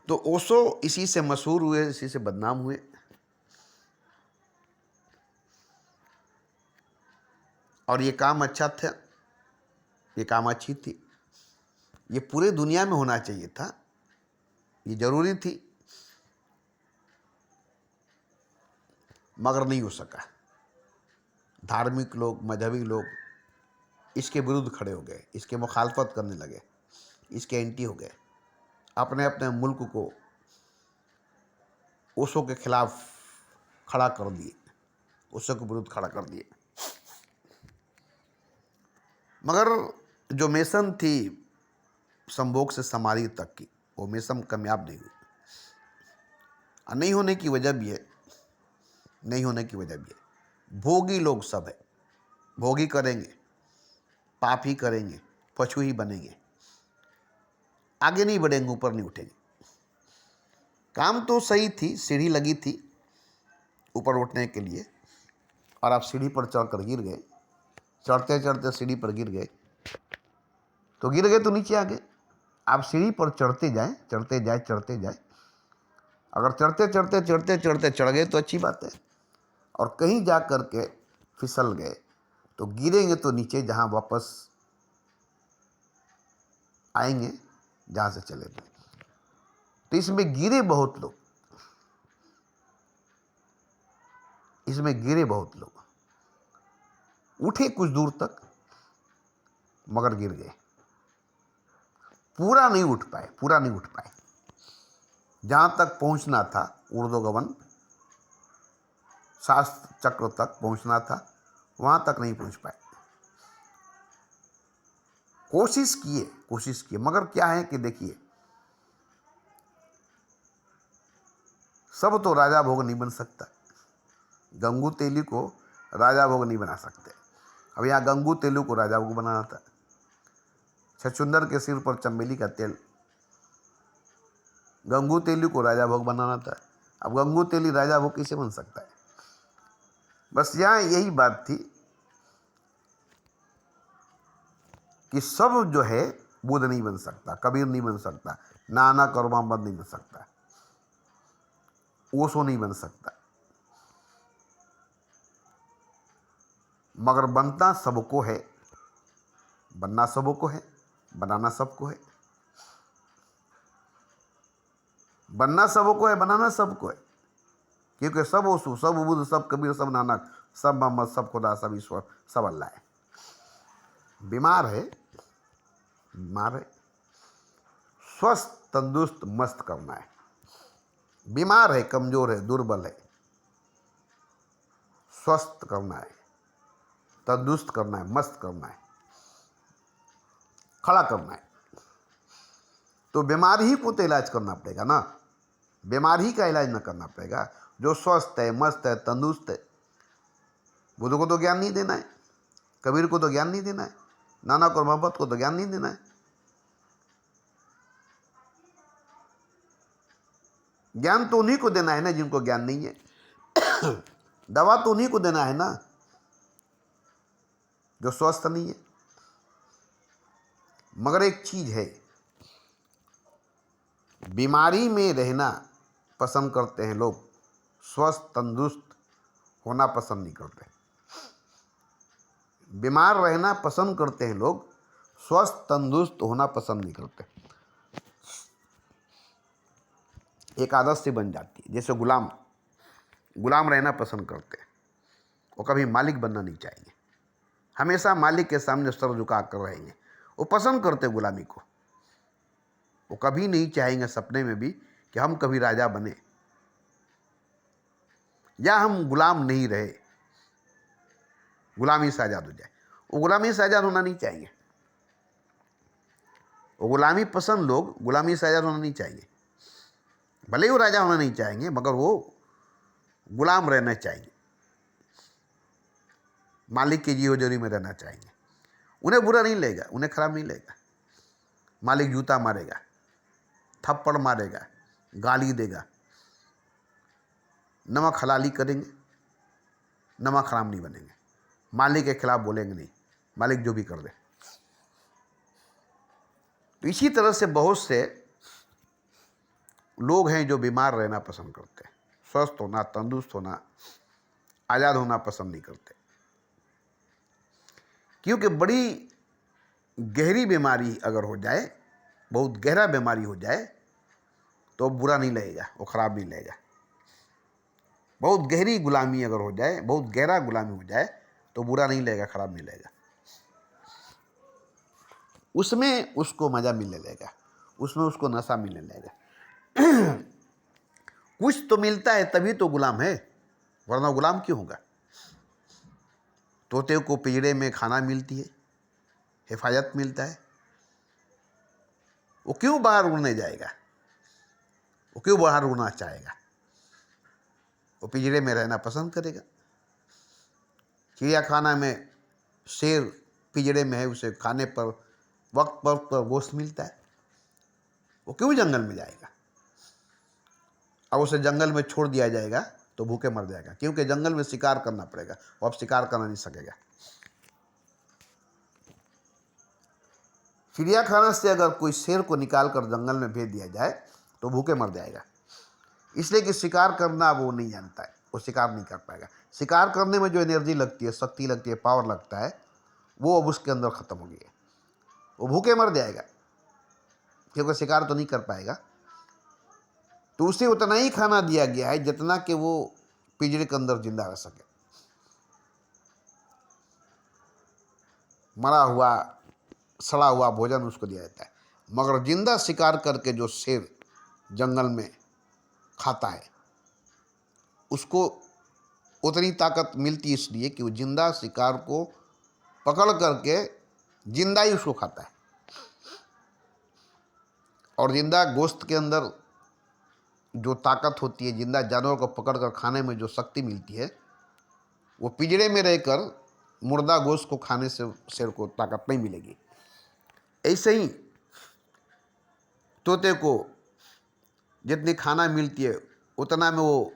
तो ओशो इसी से मशहूर हुए, इसी से बदनाम हुए। और ये काम अच्छा था, ये काम अच्छी थी, ये पूरे दुनिया में होना चाहिए था, ये जरूरी थी, मगर नहीं हो सका। धार्मिक लोग, मजहबी लोग इसके विरुद्ध खड़े हो गए, इसके मुखालफत करने लगे, इसके एंटी हो गए, अपने अपने मुल्क को ओशो के खिलाफ खड़ा कर दिए, ओशो के विरुद्ध खड़ा कर दिए। मगर जो मिशन थी संभोग से समाधि तक की, वो मिशन कामयाब नहीं हुई। और नहीं होने की वजह भी है, नहीं होने की वजह भी है, भोगी लोग सब है, भोगी करेंगे, पाप ही करेंगे, पशु ही बनेंगे, आगे नहीं बढ़ेंगे, ऊपर नहीं उठेंगे। काम तो सही थी, सीढ़ी लगी थी ऊपर उठने के लिए, और आप सीढ़ी पर चढ़कर गिर गए, चढ़ते चढ़ते सीढ़ी पर गिर गए, तो गिर गए तो नीचे आ गए। आप सीढ़ी पर चढ़ते जाएं, चढ़ते जाए, चढ़ते जाए। अगर चढ़ते चढ़ते चढ़ते चढ़ते चढ़ गए तो अच्छी बात है, और कहीं जा कर के फिसल गए तो गिरेंगे तो नीचे, जहां वापस आएंगे जहां से चले गए। तो इसमें गिरे बहुत लोग, इसमें गिरे बहुत लोग, उठे कुछ दूर तक मगर गिर गए, पूरा नहीं उठ पाए, पूरा नहीं उठ पाए। जहां तक पहुंचना था, ऊर्ध्वगमन शास्त्र चक्र तक पहुंचना था, वहां तक नहीं पहुंच पाए। कोशिश किए, मगर क्या है कि देखिए, सब तो राजा भोग नहीं बन सकता। गंगू तेली को राजा भोग नहीं बना सकते। अब यहाँ गंगू तेलू को राजा भोग बनाना था, छछुंदर के सिर पर चमेली का तेल, गंगू तेली को राजा भोग बनाना था। अब गंगू तेली राजा भोग कैसे बन सकता है? बस यहाँ यही बात थी कि सब जो है बुद्ध नहीं बन सकता, कबीर नहीं बन सकता, नाना करुणामद नहीं बन सकता, ओशो नहीं बन सकता, मगर बनना सबको है, बनना सबको है, बनाना सबको है, बनना सबको है, बनाना सबको है। क्योंकि सब ओशो, सब बुद्ध, सब कबीर, सब नानक, सब मोहम्मद, सब खुदा, सब ईश्वर, सब अल्लाह है। बीमार है, बीमार है, स्वस्थ तंदुरुस्त मस्त करना है। बीमार है, कमजोर है, दुर्बल है, स्वस्थ करना है, तंदुरुस्त करना है, मस्त करना है, खड़ा करना है। तो बीमारी ही को तो इलाज करना पड़ेगा ना, बीमारी का इलाज ना करना पड़ेगा। जो स्वस्थ है, मस्त है, तंदुरुस्त है, बुद्ध को तो ज्ञान नहीं देना है, कबीर को तो ज्ञान नहीं देना है, नानक और मोहम्मद को तो ज्ञान नहीं देना है। ज्ञान तो उन्हीं को देना है ना जिनको ज्ञान नहीं है। दवा तो उन्हीं को देना है ना जो स्वस्थ नहीं है। मगर एक चीज है, बीमारी में रहना पसंद करते हैं लोग, स्वस्थ तंदुरुस्त होना पसंद नहीं करते। बीमार रहना पसंद करते हैं लोग, स्वस्थ तंदुरुस्त होना पसंद नहीं करते। एक आदत सी बन जाती है। जैसे गुलाम गुलाम रहना पसंद करते हैं, वो कभी मालिक बनना नहीं चाहेंगे, हमेशा मालिक के सामने सर झुका कर रहेंगे। वो पसंद करते गुलामी को, वो कभी नहीं चाहेंगे सपने में भी कि हम कभी राजा बने या हम गुलाम नहीं रहे, गुलामी से आज़ाद हो जाए। वो गुलामी से आज़ाद होना नहीं चाहेंगे। वो गुलामी पसंद लोग गुलामी से आज़ाद होना नहीं चाहेंगे। भले ही वो राजा होना नहीं चाहेंगे, मगर वो गुलाम रहना चाहेंगे, मालिक की जीवोजरी में रहना चाहेंगे। उन्हें बुरा नहीं लगेगा, उन्हें खराब नहीं लगेगा। मालिक जूता मारेगा, थप्पड़ मारेगा, गाली देगा, नमक हलाली करेंगे, नमक हराम नहीं बनेंगे। मालिक के खिलाफ बोलेंगे नहीं, मालिक जो भी कर दे। तो इसी तरह से बहुत से लोग हैं जो बीमार रहना पसंद करते हैं, स्वस्थ होना, तंदुरुस्त होना, आज़ाद होना पसंद नहीं करते। क्योंकि बड़ी गहरी बीमारी अगर हो जाए, बहुत गहरा बीमारी हो जाए, तो बुरा नहीं लगेगा, वो खराब नहीं लगेगा। बहुत गहरी गुलामी अगर हो जाए, बहुत गहरा गुलामी हो जाए, तो बुरा नहीं लगेगा, खराब नहीं लगेगा। उसमें उसको मज़ा मिलने लगेगा, उसमें उसको नशा मिलने लगेगा। कुछ तो मिलता है तभी तो गुलाम है, वरना गुलाम क्यों होगा। तोते को पिंजरे में खाना मिलती है, हिफाजत मिलता है, वो क्यों बाहर उड़ने जाएगा, वो क्यों बाहर उड़ना चाहेगा, वो पिंजरे में रहना पसंद करेगा। चिड़ियाखाना में शेर पिंजरे में है, उसे खाने पर वक्त पर गोश्त मिलता है, वो क्यों जंगल में जाएगा। अब उसे जंगल में छोड़ दिया जाएगा तो भूखे मर जाएगा, क्योंकि जंगल में शिकार करना पड़ेगा, वो अब शिकार करना नहीं सकेगा। चिड़ियाखाना से अगर कोई शेर को निकाल कर जंगल में भेज दिया जाए तो भूखे मर जाएगा, इसलिए कि शिकार करना वो नहीं जानता है, वो शिकार नहीं कर पाएगा। शिकार करने में जो एनर्जी लगती है, शक्ति लगती है, पावर लगता है, वो अब उसके अंदर ख़त्म हो गई है, वो भूखे मर जाएगा, क्योंकि शिकार तो नहीं कर पाएगा। तो उसे उतना ही खाना दिया गया है जितना कि वो पिंजरे के अंदर जिंदा रह सके। मरा हुआ, सड़ा हुआ भोजन उसको दिया जाता है, मगर जिंदा शिकार करके जो शेर जंगल में खाता है, उसको उतनी ताकत मिलती है, इसलिए कि वो जिंदा शिकार को पकड़ करके जिंदा ही उसको खाता है। और जिंदा गोश्त के अंदर जो ताकत होती है, जिंदा जानवर को पकड़ कर खाने में जो शक्ति मिलती है, वो पिंजरे में रहकर मुर्दा गोश्त को खाने से शेर को ताकत नहीं मिलेगी। ऐसे ही तोते को जितनी खाना मिलती है उतना में वो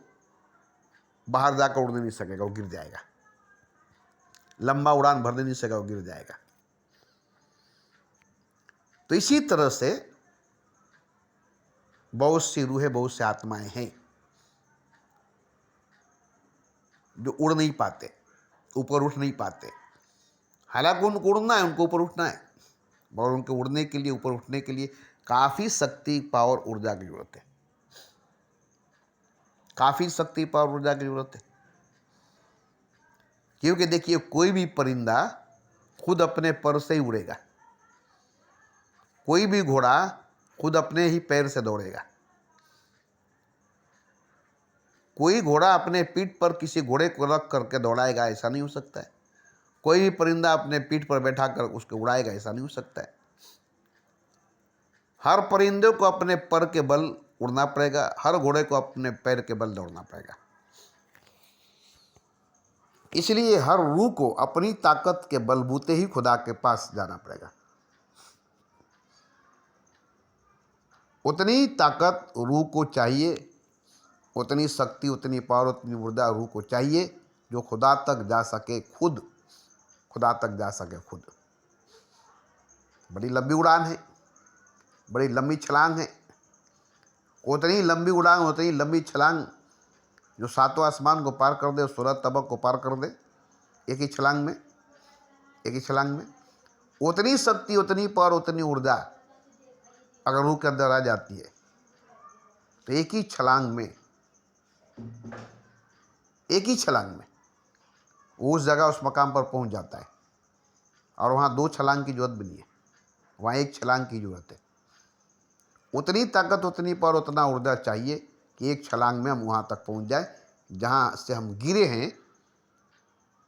बाहर जाकर उड़ने नहीं सकेगा, वो गिर जाएगा, लंबा उड़ान भरने नहीं सकेगा, वो गिर जाएगा। तो इसी तरह से बहुत सी रूहें, बहुत सी आत्माएं हैं जो उड़ नहीं पाते, ऊपर उठ नहीं पाते। हालांकि उनको उड़ना है, उनको ऊपर उठना है, और उनके उड़ने के लिए, ऊपर उठने के लिए काफ़ी शक्ति, पावर, ऊर्जा की जरूरत है, काफ़ी शक्ति, पावर, ऊर्जा की जरूरत है। क्योंकि देखिए, कोई भी परिंदा खुद अपने पर से ही उड़ेगा, कोई भी घोड़ा खुद अपने ही पैर से दौड़ेगा, कोई घोड़ा अपने पीठ पर किसी घोड़े को रख करके दौड़ाएगा, ऐसा नहीं हो सकता है। कोई भी परिंदा अपने पीठ पर बैठा कर उसको उड़ाएगा, ऐसा नहीं हो सकता है। हर परिंदे को अपने पर के बल उड़ना पड़ेगा, हर घोड़े को अपने पैर के बल दौड़ना पड़ेगा। इसलिए हर रूह को अपनी ताकत के बलबूते ही खुदा के पास जाना पड़ेगा। उतनी ताकत रूह को चाहिए, उतनी शक्ति, उतनी पावर, उतनी ऊर्जा रूह को चाहिए जो खुदा तक जा सके, खुद खुदा तक जा सके खुद। बड़ी लंबी उड़ान है, बड़ी लंबी छलांग है। उतनी लंबी उड़ान, उतनी लंबी छलांग जो सातों आसमान को पार कर दे, 16 तबक को पार कर दे एक ही छलांग में, एक ही छलांग में। उतनी शक्ति, उतनी पावर, उतनी ऊर्जा अगर रूह के अंदर आ जाती है तो एक ही छलांग में, एक ही छलांग में वो उस जगह, उस मकाम पर पहुंच जाता है। और वहाँ 2 छलांग की जरूरत भी नहीं है, वहाँ 1 छलांग की जरूरत है। उतनी ताकत, उतनी पावर, उतना ऊर्जा चाहिए कि 1 छलांग में हम वहाँ तक पहुँच जाए जहाँ से हम गिरे हैं,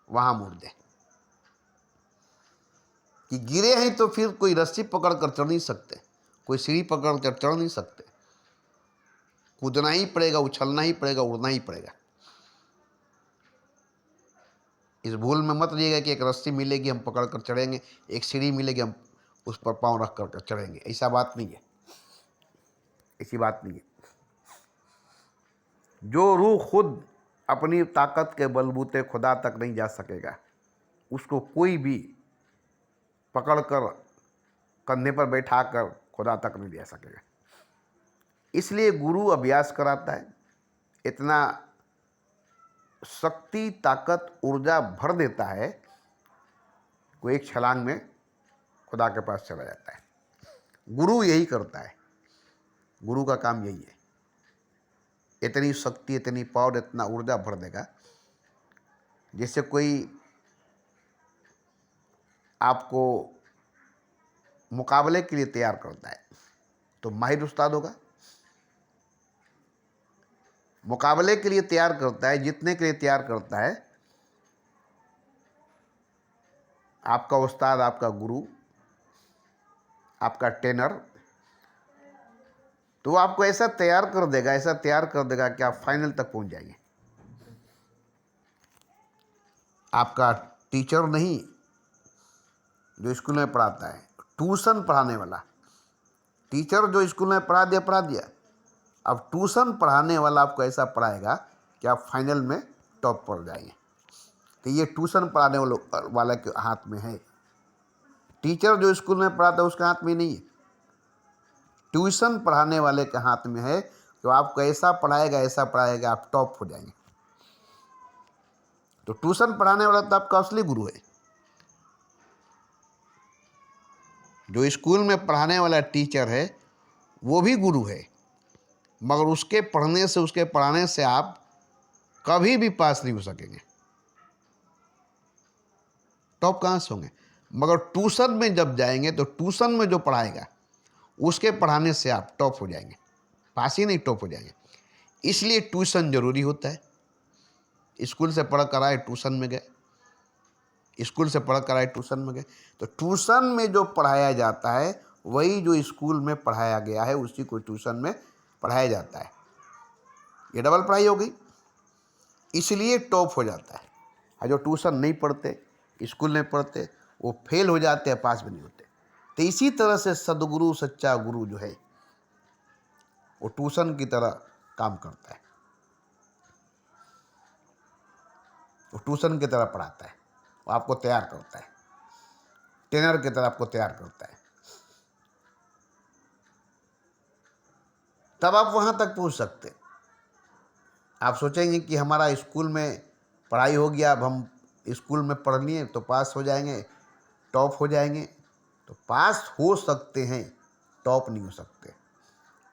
वहाँ मुड़ जाए। कि गिरे हैं तो फिर कोई रस्सी पकड़ कर चढ़ नहीं सकते, कोई सीढ़ी पकड़ कर चढ़ नहीं सकते, कूदना ही पड़ेगा, उछलना ही पड़ेगा, उड़ना ही पड़ेगा। इस भूल में मत रहिएगा कि एक रस्सी मिलेगी हम पकड़ कर चढ़ेंगे, एक सीढ़ी मिलेगी हम उस पर पाँव रख कर चढ़ेंगे। ऐसा बात नहीं है, ऐसी बात नहीं है। जो रूह खुद अपनी ताकत के बलबूते खुदा तक नहीं जा सकेगा, उसको कोई भी पकड़कर कंधे पर बैठाकर खुदा तक नहीं ले सकेगा। इसलिए गुरु अभ्यास कराता है, इतना शक्ति, ताकत, ऊर्जा भर देता है, कोई एक छलांग में खुदा के पास चला जाता है। गुरु यही करता है, गुरु का काम यही है। इतनी शक्ति, इतनी पावर, इतना ऊर्जा भर देगा। जैसे कोई आपको मुकाबले के लिए तैयार करता है तो माहिर उस्ताद होगा, मुकाबले के लिए तैयार करता है, जीतने के लिए तैयार करता है आपका उस्ताद, आपका गुरु, आपका ट्रेनर। तो वो आपको ऐसा तैयार कर देगा, ऐसा तैयार कर देगा कि आप फाइनल तक पहुंच जाएंगे। आपका टीचर नहीं जो स्कूल में पढ़ाता है, ट्यूशन पढ़ाने वाला। टीचर जो स्कूल में पढ़ा दिया, पढ़ा दिया। अब ट्यूशन पढ़ाने वाला आपको ऐसा पढ़ाएगा कि आप फाइनल में टॉप पर जाएंगे। तो ये ट्यूशन पढ़ाने वाला के हाथ में है। टीचर जो स्कूल में पढ़ाता है उसके हाथ में नहीं है, ट्यूशन पढ़ाने वाले के हाथ में है कि आपको ऐसा पढ़ाएगा, ऐसा पढ़ाएगा, आप टॉप हो जाएंगे। तो ट्यूशन पढ़ाने वाला तो आपका असली गुरु है। जो स्कूल में पढ़ाने वाला टीचर है वो भी गुरु है, मगर उसके पढ़ने से, उसके पढ़ाने से आप कभी भी पास नहीं हो सकेंगे, टॉप कहाँ से होंगे। मगर ट्यूशन में जब जाएंगे तो ट्यूशन में जो पढ़ाएगा उसके पढ़ाने से आप टॉप हो जाएंगे, पास ही नहीं टॉप हो जाएंगे। इसलिए ट्यूशन जरूरी होता है। स्कूल से पढ़ कर आए, ट्यूशन में गए, स्कूल से पढ़ कर आए, ट्यूशन में गए। तो ट्यूशन में जो पढ़ाया जाता है वही जो स्कूल में पढ़ाया गया है उसी को ट्यूशन में पढ़ाया जाता है। ये डबल पढ़ाई हो गई, इसलिए टॉप हो जाता है। और जो ट्यूशन नहीं पढ़ते, स्कूल नहीं पढ़ते, वो फेल हो जाते हैं, पास भी नहीं होते। तो इसी तरह से सदगुरु, सच्चा गुरु जो है वो ट्यूशन की तरह काम करता है, वो ट्यूशन की तरह पढ़ाता है, वो आपको तैयार करता है, ट्रेनर की तरह आपको तैयार करता है। तब आप वहाँ तक पहुँच सकते। आप सोचेंगे कि हमारा स्कूल में पढ़ाई हो गया, अब हम स्कूल में पढ़ लिए तो पास हो जाएंगे, टॉप हो जाएंगे। तो पास हो सकते हैं, टॉप नहीं हो सकते।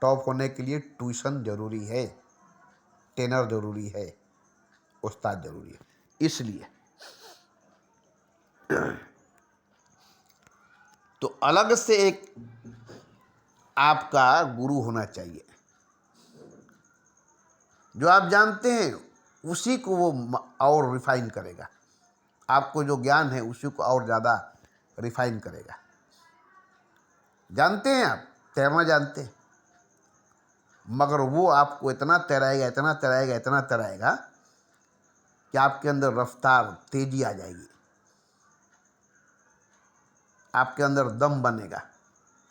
टॉप होने के लिए ट्यूशन जरूरी है, ट्रेनर जरूरी है, उस्ताद जरूरी है। इसलिए तो अलग से एक आपका गुरु होना चाहिए, जो आप जानते हैं उसी को वो और रिफाइन करेगा। आपको जो ज्ञान है उसी को और ज़्यादा रिफाइन करेगा। जानते हैं आप तैरना जानते हैं, मगर वो आपको इतना तैराएगा, इतना तैराएगा, इतना तैराएगा कि आपके अंदर रफ्तार, तेजी आ जाएगी, आपके अंदर दम बनेगा,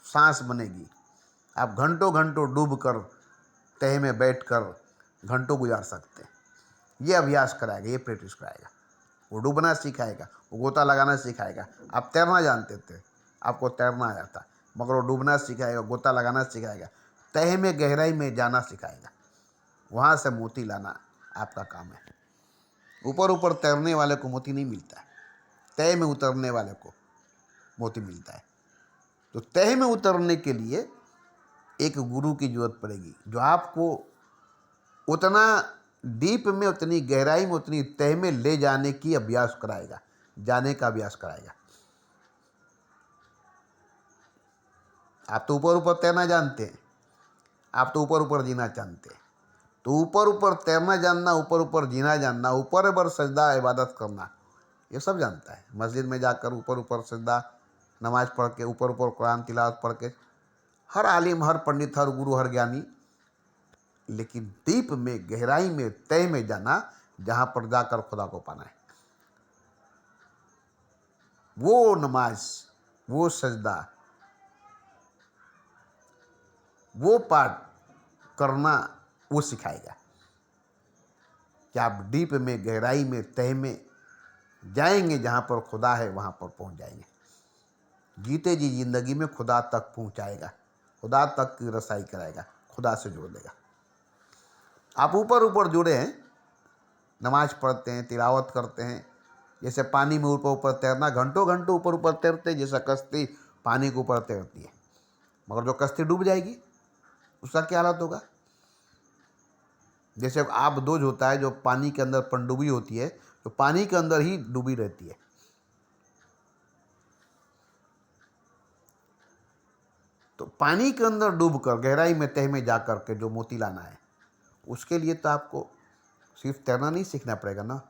सांस बनेगी। आप घंटों घंटों डूब कर तह में बैठ कर घंटों गुजार सकते हैं। ये अभ्यास कराएगा, ये प्रैक्टिस कराएगा। वो डूबना सिखाएगा, वो गोता लगाना सिखाएगा। आप तैरना जानते थे, आपको तैरना आया था, मगर वो डूबना सिखाएगा, गोता लगाना सिखाएगा, तह में गहराई में जाना सिखाएगा, वहाँ से मोती लाना, आपका काम है। ऊपर ऊपर तैरने वाले को मोती नहीं मिलता है, तय में उतरने वाले को मोती मिलता है। तो तय में उतरने के लिए एक गुरु की जरूरत पड़ेगी, जो आपको उतना डीप में, उतनी गहराई में, उतनी तह में ले जाने की अभ्यास कराएगा, जाने का अभ्यास कराएगा। आप तो ऊपर ऊपर तैरना जानते हैं, आप तो ऊपर ऊपर जीना जानते हैं। तो ऊपर ऊपर तैरना जानना, ऊपर ऊपर जीना जानना, ऊपर ऊपर सजदा इबादत करना, ये सब जानता है। मस्जिद में जाकर ऊपर ऊपर सजदा, नमाज पढ़ के, ऊपर ऊपर कुरान तिलावत पढ़ के, हर आलिम, हर पंडित, हर गुरु, हर ज्ञानी। लेकिन डीप में, गहराई में, तय में जाना, जहां पर जाकर खुदा को पाना है, वो नमाज, वो सजदा, वो पाठ करना, वो सिखाएगा कि आप डीप में, गहराई में, तह में जाएंगे, जहां पर खुदा है वहां पर पहुंच जाएंगे। जीते जी जिंदगी में खुदा तक पहुंचाएगा, खुदा तक की रसाई कराएगा, खुदा से जोड़ देगा। आप ऊपर ऊपर जुड़े हैं, नमाज पढ़ते हैं, तिलावत करते हैं, जैसे पानी में ऊपर ऊपर तैरना, घंटों घंटों ऊपर ऊपर तैरते हैं, जैसा कश्ती पानी के ऊपर तैरती है। मगर जो कश्ती डूब जाएगी, उसका क्या हालत होगा? जैसे आबदोज होता है, जो पानी के अंदर पनडुब्बी होती है, तो पानी के अंदर ही डूबी रहती है। तो पानी के अंदर डूबकर, गहराई में, तह में जाकर के जो मोती लाना है, उसके लिए तो आपको सिर्फ तैरना नहीं सीखना पड़ेगा ना,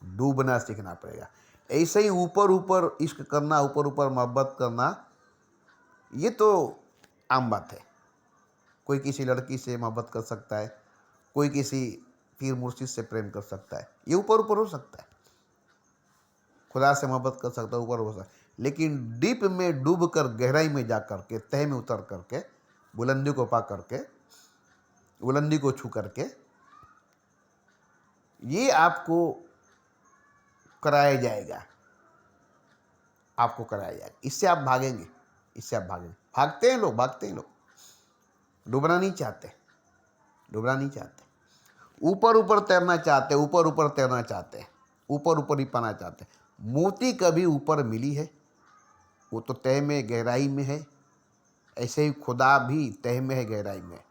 डूबना सीखना पड़ेगा। ऐसे ही ऊपर ऊपर इश्क करना, ऊपर ऊपर मोहब्बत करना, ये तो आम बात है। कोई किसी लड़की से मोहब्बत कर सकता है, कोई किसी पीर मुर्शिद से प्रेम कर सकता है, ये ऊपर ऊपर हो सकता है। खुदा से मोहब्बत कर सकता है, ऊपर हो सकता है। लेकिन डीप में डूब कर, गहराई में जा करके, तह में उतर करके, बुलंदी को पा करके, बुलंदी को छू करके, ये आपको कराया जाएगा, आपको कराया जाएगा। इससे आप भागेंगे, इससे आप भागेंगे। भागते हैं लोग, भागते हैं लोग, डूबना नहीं चाहते, डूबना नहीं चाहते, ऊपर ऊपर तैरना चाहते, ऊपर ऊपर तैरना चाहते हैं, ऊपर ऊपर ही पाना चाहते हैं। मोती कभी ऊपर मिली है? वो तो तह में, गहराई में है। ऐसे ही खुदा भी तह में है, गहराई में है।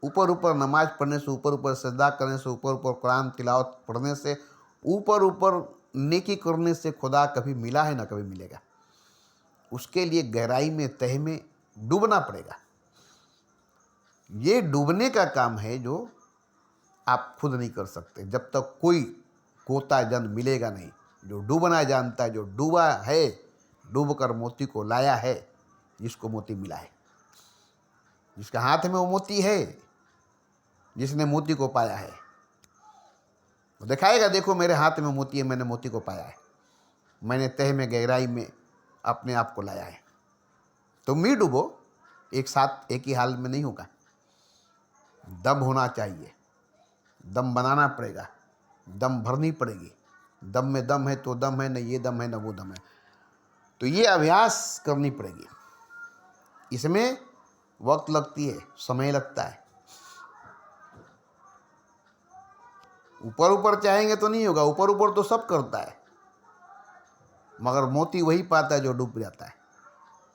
ऊपर ऊपर नमाज पढ़ने से, ऊपर ऊपर सजदा करने से, ऊपर ऊपर कुरान तिलावत पढ़ने से, ऊपर ऊपर नेकी करने से खुदा कभी मिला है ना कभी मिलेगा। उसके लिए गहराई में, तह में डूबना पड़ेगा। ये डूबने का काम है जो आप खुद नहीं कर सकते, जब तक कोई गोता जन मिलेगा नहीं जो डूबना जानता है, जो डूबा है, डूब कर मोती को लाया है, जिसको मोती मिला है, जिसके हाथ में वो मोती है, जिसने मोती को पाया है, वो दिखाएगा, देखो मेरे हाथ में मोती है, मैंने मोती को पाया है, मैंने तह में, गहराई में अपने आप को लाया है। तुम भी डूबो, एक साथ, एक ही हाल में नहीं होगा। दम होना चाहिए, दम बनाना पड़ेगा, दम भरनी पड़ेगी। दम में दम है तो दम है, न ये दम है न वो दम है। तो ये अभ्यास करनी पड़ेगी, इसमें वक्त लगती है, समय लगता है। ऊपर ऊपर चाहेंगे तो नहीं होगा, ऊपर ऊपर तो सब करता है, मगर मोती वही पाता है जो डूब जाता है।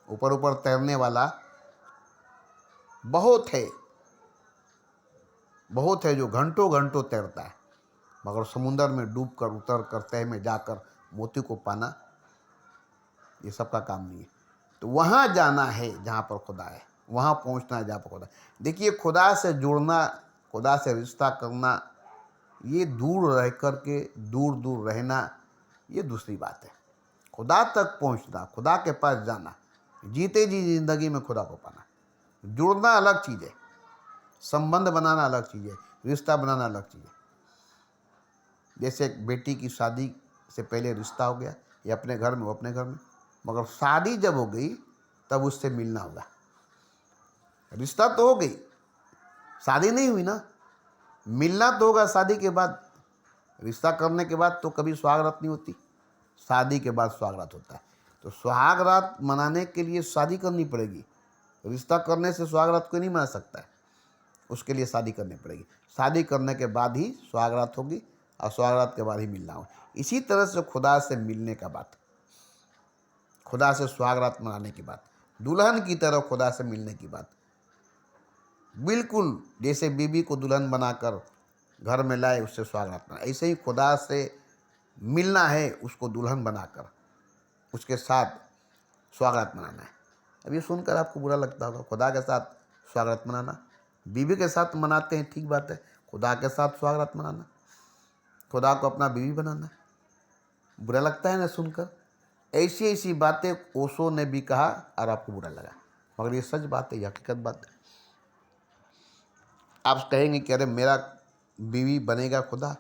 ऊपर ऊपर तैरने वाला बहुत है, बहुत है जो घंटों घंटों तैरता है, मगर समुंदर में डूब कर, उतर कर, तह में जाकर मोती को पाना, ये सबका काम नहीं है। तो वहाँ जाना है जहाँ पर खुदा है, वहाँ पहुँचना है जहाँ पर खुदा। देखिए, खुदा से जुड़ना, खुदा से रिश्ता करना, ये दूर रह कर के, दूर दूर रहना, ये दूसरी बात है। खुदा तक पहुँचना, खुदा के पास जाना, जीते जी जिंदगी में खुदा को पाना, जुड़ना अलग चीज़ है, संबंध बनाना अलग चीज़ है, रिश्ता बनाना अलग चीज़ है। जैसे एक बेटी की शादी से पहले रिश्ता हो गया, ये अपने घर में, वो अपने घर में, मगर शादी जब हो गई तब उससे मिलना होगा। रिश्ता तो हो गई, शादी नहीं हुई ना, मिलना तो होगा शादी के बाद। रिश्ता करने के बाद तो कभी सुहागरात नहीं होती, शादी के बाद सुहागरात होता है। तो सुहागरात मनाने के लिए शादी करनी पड़ेगी, रिश्ता करने से सुहागरात कोई नहीं मना सकता है। उसके लिए शादी करनी पड़ेगी। शादी करने के बाद ही सुहागरात होगी और सुहागरात के बाद ही मिलना होगा। इसी तरह से खुदा से मिलने का बात, खुदा से सुहागरात मनाने की बात, दुल्हन की तरह खुदा से मिलने की बात, बिल्कुल जैसे बीबी को दुल्हन बनाकर घर में लाए उससे सुहागरात मनाए, ऐसे ही खुदा से मिलना है, उसको दुल्हन बनाकर उसके साथ स्वागत मनाना है। अब ये सुनकर आपको बुरा लगता होगा, खुदा के साथ स्वागत मनाना, बीवी के साथ मनाते हैं ठीक बात है, खुदा के साथ स्वागत मनाना, खुदा को अपना बीवी बनाना, बुरा लगता है ना सुनकर। ऐसी ऐसी बातें ओशो ने भी कहा और आपको बुरा लगा, मगर ये सच बात है, ये हकीकत बात है। आप कहेंगे कि अरे मेरा बीवी बनेगा खुदा,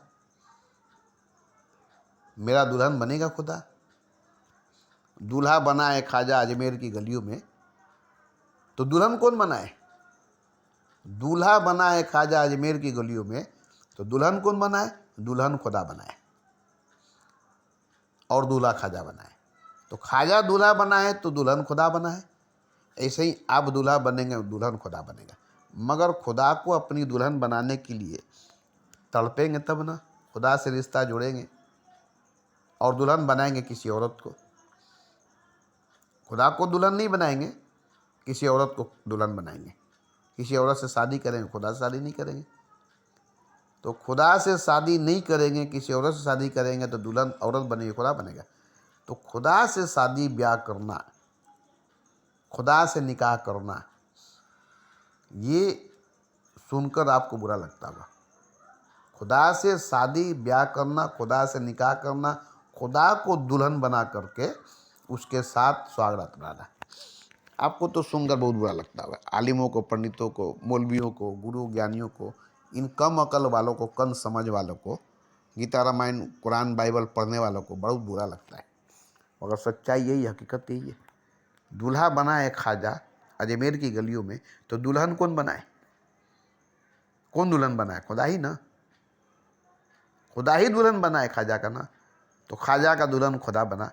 मेरा दुल्हन बनेगा खुदा। दूल्हा बना है ख्वाजा अजमेर की गलियों में, तो दुल्हन कौन बनाए? दूल्हा बना है ख्वाजा अजमेर की गलियों में, तो दुल्हन कौन बनाए? दुल्हन खुदा बनाए और दूल्हा ख्वाजा बनाए। तो ख्वाजा दूल्हा बनाए तो दुल्हन खुदा बनाए, ऐसे ही आप दूल्हा बनेंगे दुल्हन खुदा बनेगा। मगर खुदा को अपनी दुल्हन बनाने के लिए तड़पेंगे तब ना, खुदा से रिश्ता जोड़ेंगे और दुल्हन बनाएंगे किसी औरत को। खुदा को दुल्हन नहीं बनाएंगे, किसी औरत को दुल्हन बनाएंगे। किसी औरत से शादी करेंगे, खुदा से शादी नहीं करेंगे। तो खुदा से शादी नहीं करेंगे, किसी औरत से शादी करेंगे तो दुल्हन औरत बनेगी, खुदा बनेगा। तो खुदा से शादी ब्याह करना, खुदा से निकाह करना, ये सुनकर आपको बुरा लगता होगा। खुदा से शादी ब्याह करना, खुदा से निकाह करना, खुदा को दुल्हन बना करके उसके साथ स्वागत मनाना, आपको तो सुनकर बहुत बुरा लगता होगा। आलिमों को, पंडितों को, मौलवियों को, गुरु ज्ञानियों को, इन कम अकल वालों को, कम समझ वालों को, गीता रामायण कुरान बाइबल पढ़ने वालों को बहुत बुरा लगता है, मगर सच्चाई यही, हकीकत यही है। दूल्हा बना है ख्वाजा अजमेर की गलियों में, तो दुल्हन कौन बनाए? कौन दुल्हन बनाए? खुदा ही ना, खुदा ही दुल्हन बनाए ख्वाजा का ना। तो ख्वाजा का दुल्हन खुदा बना,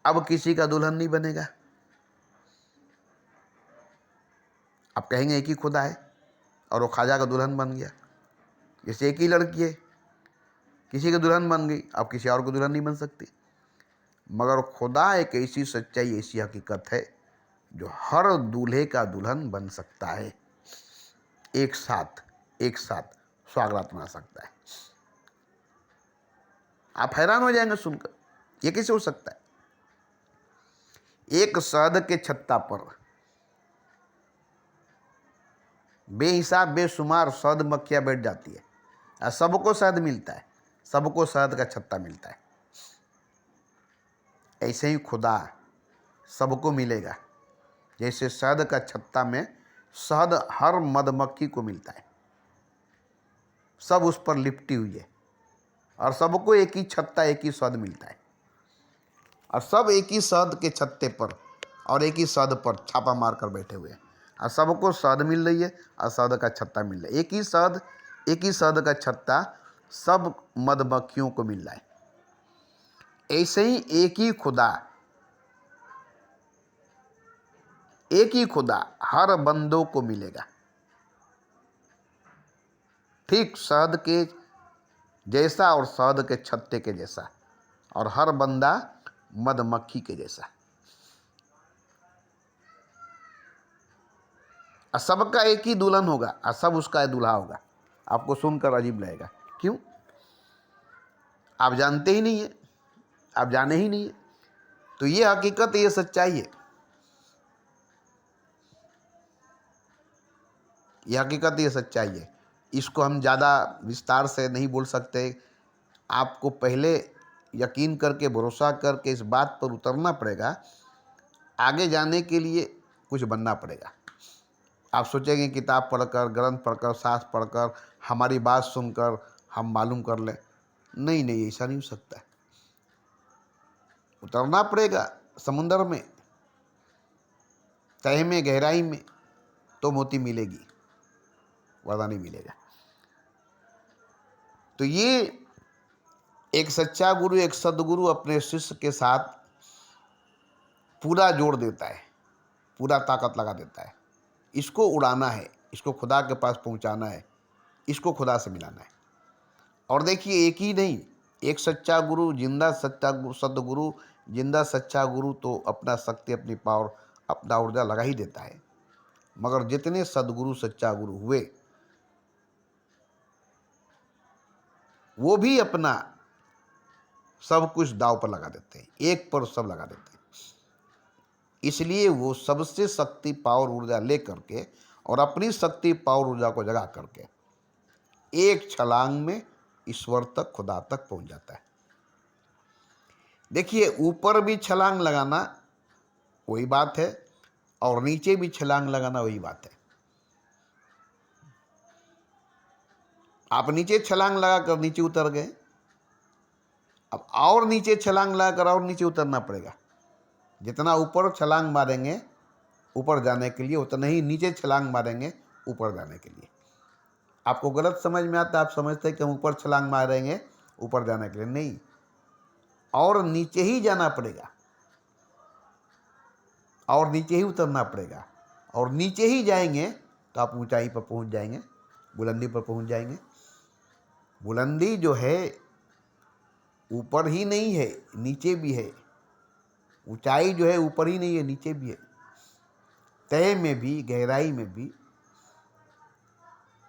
अब किसी का दुल्हन नहीं बनेगा। आप कहेंगे एक ही खुदा है और वो ख्वाजा का दुल्हन बन गया। जैसे एक ही लड़की है, किसी का दुल्हन बन गई, अब किसी और को दुल्हन नहीं बन सकती। मगर खुदा एक ऐसी सच्चाई, ऐसी हकीकत है जो हर दूल्हे का दुल्हन बन सकता है, एक साथ स्वागत मना सकता है। आप हैरान हो जाएंगे सुनकर, ये कैसे हो सकता है? एक शहद के छत्ता पर बेहिसाब बेशुमार शहद मक्खियाँ बैठ जाती है और सबको शहद मिलता है, सबको शहद का छत्ता मिलता है। ऐसे ही खुदा सबको मिलेगा, जैसे शहद का छत्ता में शहद हर मधुमक्खी को मिलता है, सब उस पर लिपटी हुई है और सबको एक ही छत्ता, एक ही शहद मिलता है और सब एक ही शहद के छत्ते पर और एक ही शहद पर छापा मार कर बैठे हुए हैं और सबको शहद मिल रही है और शहद का छत्ता मिल रहा है। एक ही शहद का छत्ता सब मधुमक्खियों को मिल रहा है। ऐसे ही एक ही खुदा हर बंदों को मिलेगा, ठीक शहद के जैसा और शहद के छत्ते के जैसा, और हर बंदा मधुमक्खी के जैसा। और सबका एक ही दुल्हन होगा और सब उसका दूल्हा होगा। आपको सुनकर अजीब लगेगा, क्यों? आप जानते ही नहीं है, आप जाने ही नहीं है। तो ये हकीकत, ये सच्चाई है, ये हकीकत, ये सच्चाई है। इसको हम ज़्यादा विस्तार से नहीं बोल सकते। आपको पहले यकीन करके, भरोसा करके इस बात पर उतरना पड़ेगा। आगे जाने के लिए कुछ बनना पड़ेगा। आप सोचेंगे किताब पढ़कर, ग्रंथ पढ़कर, शास्त्र पढ़कर, हमारी बात सुनकर हम मालूम कर लें, नहीं, ऐसा नहीं हो सकता। उतरना पड़ेगा समुद्र में, तह में, गहराई में, तो मोती मिलेगी, वरना नहीं मिलेगा। तो ये एक सच्चा गुरु, एक सद्गुरु अपने शिष्य के साथ पूरा जोड़ देता है, पूरा ताकत लगा देता है। इसको उड़ाना है, इसको खुदा के पास पहुंचाना है, इसको खुदा से मिलाना है। और देखिए एक ही नहीं, एक सच्चा गुरु, जिंदा सदगुरु, जिंदा सच्चा गुरु तो अपना शक्ति, अपनी पावर, अपना ऊर्जा लगा ही देता है। मगर जितने सदगुरु सच्चा गुरु हुए वो भी अपना सब कुछ दांव पर लगा देते हैं, एक पर सब लगा देते हैं। इसलिए वो सबसे शक्ति पावर ऊर्जा ले करके और अपनी शक्ति पावर ऊर्जा को जगा करके एक छलांग में ईश्वर तक, खुदा तक पहुंच जाता है। देखिए ऊपर भी छलांग लगाना वही बात है और नीचे भी छलांग लगाना वही बात है। आप नीचे छलांग लगा कर नीचे उतर गए, अब और नीचे छलांग लगा कर और नीचे उतरना पड़ेगा। जितना ऊपर छलांग मारेंगे ऊपर जाने के लिए, उतना ही नीचे छलांग मारेंगे ऊपर जाने के लिए। आपको गलत समझ में आता है, आप समझते हैं कि हम ऊपर छलांग मारेंगे ऊपर जाने के लिए, नहीं, और नीचे ही जाना पड़ेगा और नीचे ही उतरना पड़ेगा। और नीचे ही जाएंगे तो आप ऊंचाई पर पहुंच जाएंगे, बुलंदी पर पहुंच जाएंगे। बुलंदी जो है ऊपर ही नहीं है, नीचे भी है। ऊंचाई जो है ऊपर ही नहीं है, नीचे भी है। तय में भी गहराई में भी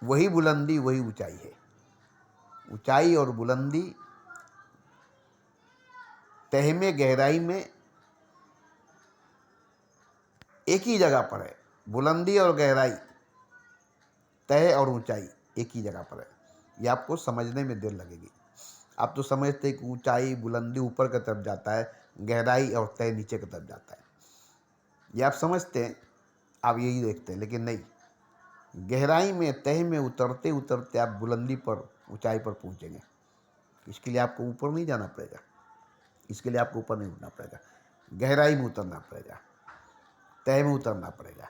वही बुलंदी वही ऊंचाई है। ऊंचाई और बुलंदी तह में गहराई में एक ही जगह पर है। बुलंदी और गहराई, तह और ऊंचाई एक ही जगह पर है। ये आपको समझने में देर लगेगी। आप तो समझते हैं कि ऊंचाई बुलंदी ऊपर की तरफ जाता है, गहराई और तह नीचे की तरफ जाता है। ये आप समझते हैं, आप यही देखते हैं, लेकिन नहीं। गहराई में तह में उतरते उतरते आप बुलंदी पर, ऊंचाई पर पहुंचेंगे। इसके लिए आपको ऊपर नहीं जाना पड़ेगा, इसके लिए आपको ऊपर नहीं उठना पड़ेगा, गहराई में उतरना पड़ेगा, तह में उतरना पड़ेगा।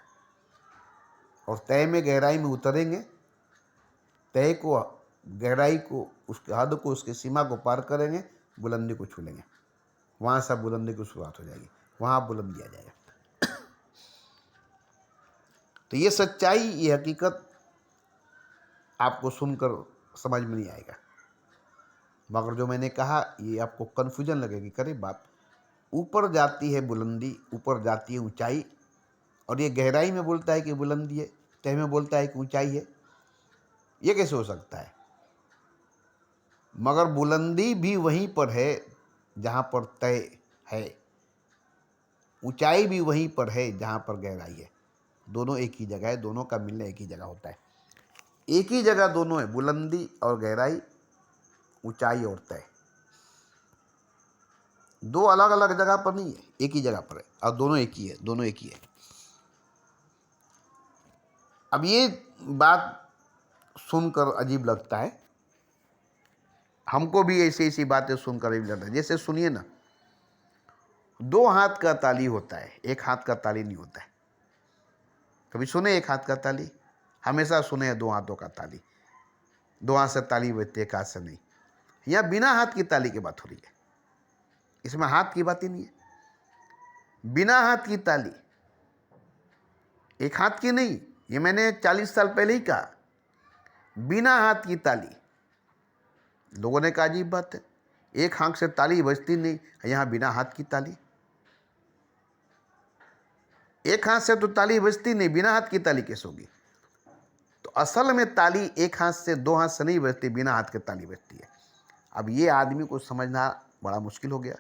और तय में गहराई में उतरेंगे, तय को, गहराई को, उसके हद को, उसकी सीमा को पार करेंगे, बुलंदी को छू लेंगे। वहाँ से बुलंदी की शुरुआत हो जाएगी, वहाँ बुलंदी आ जाएगा। तो ये सच्चाई, ये हकीकत आपको सुनकर समझ में नहीं आएगा। मगर जो मैंने कहा ये आपको कन्फ्यूजन लगेगी, करे बाप, ऊपर जाती है बुलंदी, ऊपर जाती है ऊंचाई, और ये गहराई में बोलता है कि बुलंदी है, तह में बोलता है कि ऊंचाई है। ये कैसे हो सकता है? मगर बुलंदी भी वहीं पर है जहाँ पर तय है, ऊंचाई भी वहीं पर है जहाँ पर गहराई है। दोनों एक ही जगह है, दोनों का मिलना एक ही जगह होता है। एक ही जगह दोनों है, बुलंदी और गहराई, ऊंचाई और तय। दो अलग अलग जगह पर नहीं है, एक ही जगह पर है, और दोनों एक ही है, दोनों एक ही है। अब ये बात सुनकर अजीब लगता है, हमको भी ऐसी ऐसी बातें सुनकर अजीब लगता है। जैसे सुनिए ना, दो हाथ का ताली होता है, एक हाथ का ताली नहीं होता है। कभी सुने एक हाथ का ताली? हमेशा सुने हैं दो हाथों का ताली, दो हाथ से ताली बजती है, एक हाथ से नहीं। यहाँ बिना हाथ की ताली की बात हो रही है, इसमें हाथ की बात ही नहीं है। बिना हाथ की ताली, एक हाथ की नहीं। ये मैंने 40 साल पहले ही कहा, बिना हाथ की ताली। लोगों ने कहा अजीब बात है, एक हाथ से ताली बजती नहीं, यहाँ बिना हाथ की ताली। एक हाथ से तो ताली बजती नहीं, बिना हाथ की ताली कैसे होगी? तो असल में ताली एक हाथ से, दो हाथ से नहीं बजती, बिना हाथ के ताली बजती है। अब ये आदमी को समझना बड़ा मुश्किल हो गया।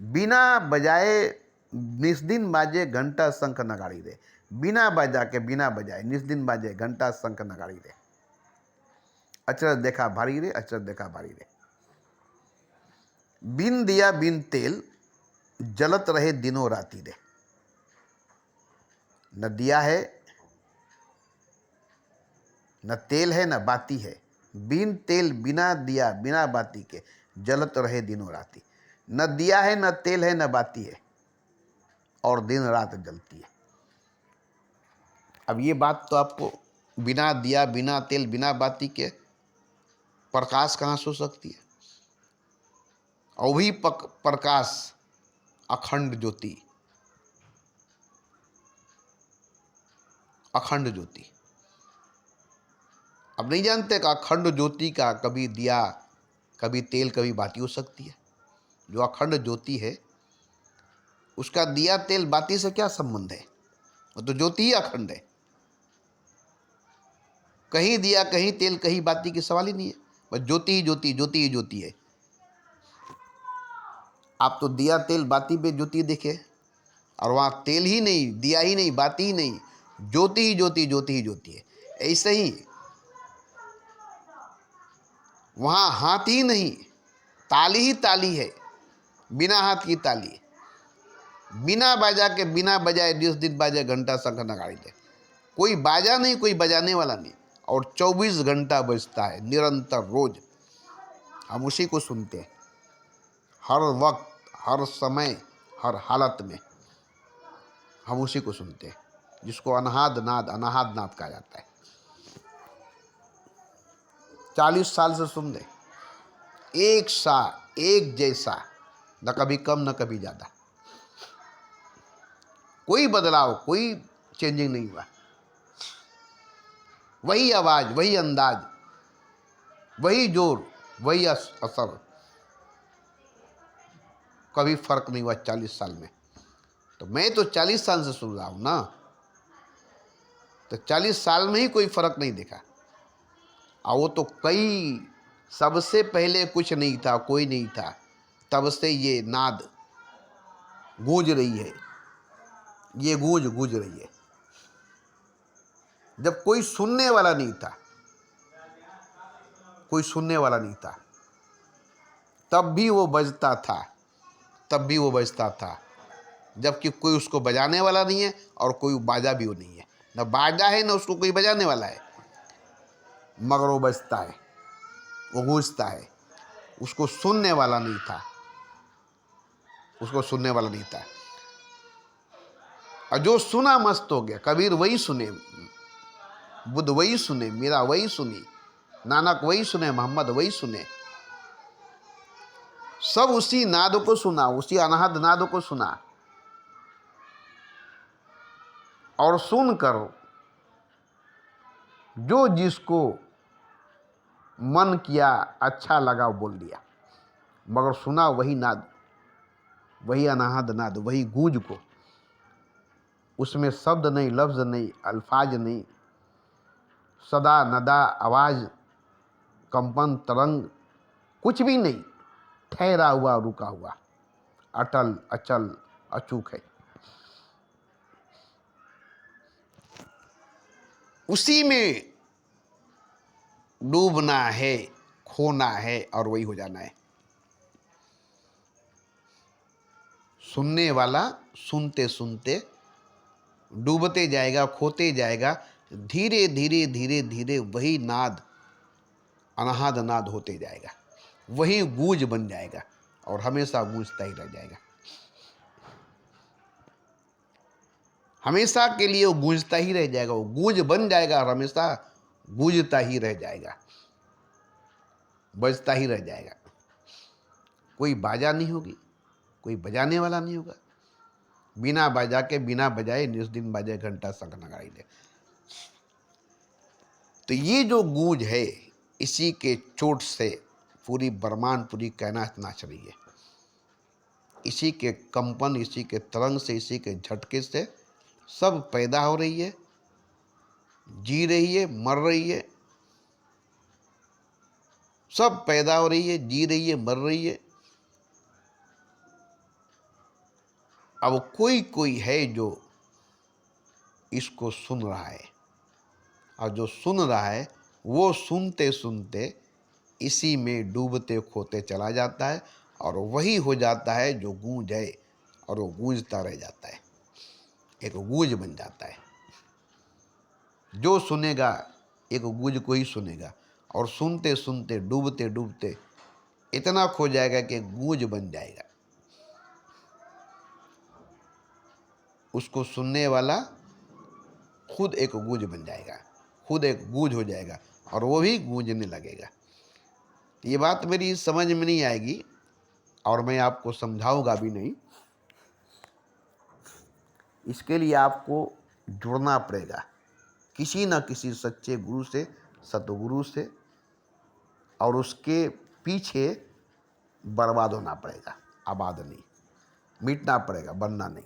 बिना बजाए निस्दिन बाजे घंटा शंख नगाड़ी दे, बिना बजा के, बिना बजाए निस्दिन बाजे घंटा शंख नगाड़ी दे। अचरज देखा भारी रे, अचरज देखा भारी रे। बिन दिया बिन तेल जलत रहे दिनों राती रे। न दिया है, न तेल है, न बाती है। बिन तेल, बिना दिया, बिना बाती के जलत रहे दिनों राती। न दिया है, न तेल है, न बाती है, और दिन रात जलती है। अब ये बात तो आपको, बिना दिया, बिना तेल, बिना बाती के प्रकाश कहाँ से हो सकती है? और वही प्रकाश अखंड ज्योति, अखंड ज्योति। अब नहीं जानते कि अखंड ज्योति का कभी दिया, कभी तेल, कभी बाती हो सकती है। जो अखंड ज्योति है उसका दिया, तेल, बाती से क्या संबंध है? वो तो ज्योति ही अखंड है। कहीं दिया, कहीं तेल, कहीं बाती की सवाल ही नहीं है। बस ज्योति ही ज्योति, ज्योति ही ज्योति है। आप तो दिया, तेल, बाती पे ज्योति देखे, और वहाँ तेल ही नहीं, दिया ही नहीं, बाती ही नहीं, ज्योति ही ज्योति, ज्योति ही ज्योति है। ऐसे ही वहाँ हाथ ही नहीं, ताली ही ताली है, बिना हाथ की ताली, बिना बाजा के, बिना बजाए 10 दिन बाजे, घंटा, शंख, नगाड़ी दे, कोई बाजा नहीं, कोई बजाने वाला नहीं, और 24 घंटा बजता है निरंतर, रोज। हम उसी को सुनते हैं, हर वक्त, हर समय, हर हालत में हम उसी को सुनते हैं, जिसको अनाहद नाद, अनाहद नाद कहा जाता है। 40 साल से सुन रहे, एक सा, एक जैसा, न कभी कम न कभी ज़्यादा, कोई बदलाव, कोई चेंजिंग नहीं हुआ। वही आवाज़, वही अंदाज, वही जोर, वही असर, कभी फर्क नहीं हुआ 40 साल में। तो मैं तो 40 साल से सुन रहा हूँ ना, तो 40 साल में ही कोई फर्क नहीं देखा। और वो तो कई, सबसे पहले कुछ नहीं था, कोई नहीं था, तब से ये नाद गूंज रही है, ये गूंज गूंज रही है। जब कोई सुनने वाला नहीं था, कोई सुनने वाला नहीं था, तब भी वो बजता था, तब भी वो बजता था। जबकि कोई उसको बजाने वाला नहीं है, और कोई बाजा भी वो नहीं है, न बाजा है, न उसको कोई बजाने वाला है, मगर वो बजता है, वो गूंजता है। उसको सुनने वाला नहीं था, उसको सुनने वाला नहीं था। और जो सुना मस्त हो गया। कबीर वही सुने, बुद्ध वही सुने, मीरा वही सुनी, नानक वही सुने, मोहम्मद वही सुने, सब उसी नाद को सुना, उसी अनाहद नाद को सुना। और सुनकर जो जिसको मन किया, अच्छा लगा, वो बोल दिया, मगर सुना वही नाद, वही अनाहद नाद, वही गूंज को। उसमें शब्द नहीं, लफ्ज नहीं, अल्फाज नहीं, सदा नदा, आवाज, कंपन, तरंग, कुछ भी नहीं, ठहरा हुआ, रुका हुआ, अटल, अचल, अचूक है। उसी में डूबना है, खोना है, और वही हो जाना है। सुनने वाला सुनते सुनते डूबते जाएगा, खोते जाएगा, धीरे धीरे धीरे धीरे वही नाद, अनाहद नाद होते जाएगा, वही गूंज बन जाएगा, और हमेशा गूंजता ही रह जाएगा। हमेशा के लिए वो गूंजता ही रह जाएगा, वो गूंज बन जाएगा, और हमेशा गूंजता ही रह जाएगा, बजता ही रह जाएगा। कोई बाजा नहीं होगी, कोई बजाने वाला नहीं होगा, बिना बाजा के, बिना बजाए, निर्दिन बाजे, घंटा, शंख, नगाड़ी दे। तो ये जो गूंज है, इसी के चोट से पूरी ब्रह्मांड, पूरी कायनात नाच रही है। इसी के कंपन, इसी के तरंग से, इसी के झटके से सब पैदा हो रही है, जी रही है, मर रही है, सब पैदा हो रही है, जी रही है, मर रही है। अब कोई कोई है जो इसको सुन रहा है, और जो सुन रहा है वो सुनते सुनते इसी में डूबते खोते चला जाता है, और वही हो जाता है जो गूंज है, और वो गूंजता रह जाता है, एक गूंज बन जाता है। जो सुनेगा एक गूंज को ही सुनेगा, और सुनते सुनते, डूबते डूबते इतना खो जाएगा कि गूंज बन जाएगा। उसको सुनने वाला खुद एक गूंज बन जाएगा, खुद एक गूंज हो जाएगा, और वो भी गूंजने लगेगा। ये बात मेरी समझ में नहीं आएगी, और मैं आपको समझाऊंगा भी नहीं। इसके लिए आपको जुड़ना पड़ेगा, किसी न किसी सच्चे गुरु से, सतगुरु से, और उसके पीछे बर्बाद होना पड़ेगा, आबाद नहीं। मिटना पड़ेगा, बनना नहीं।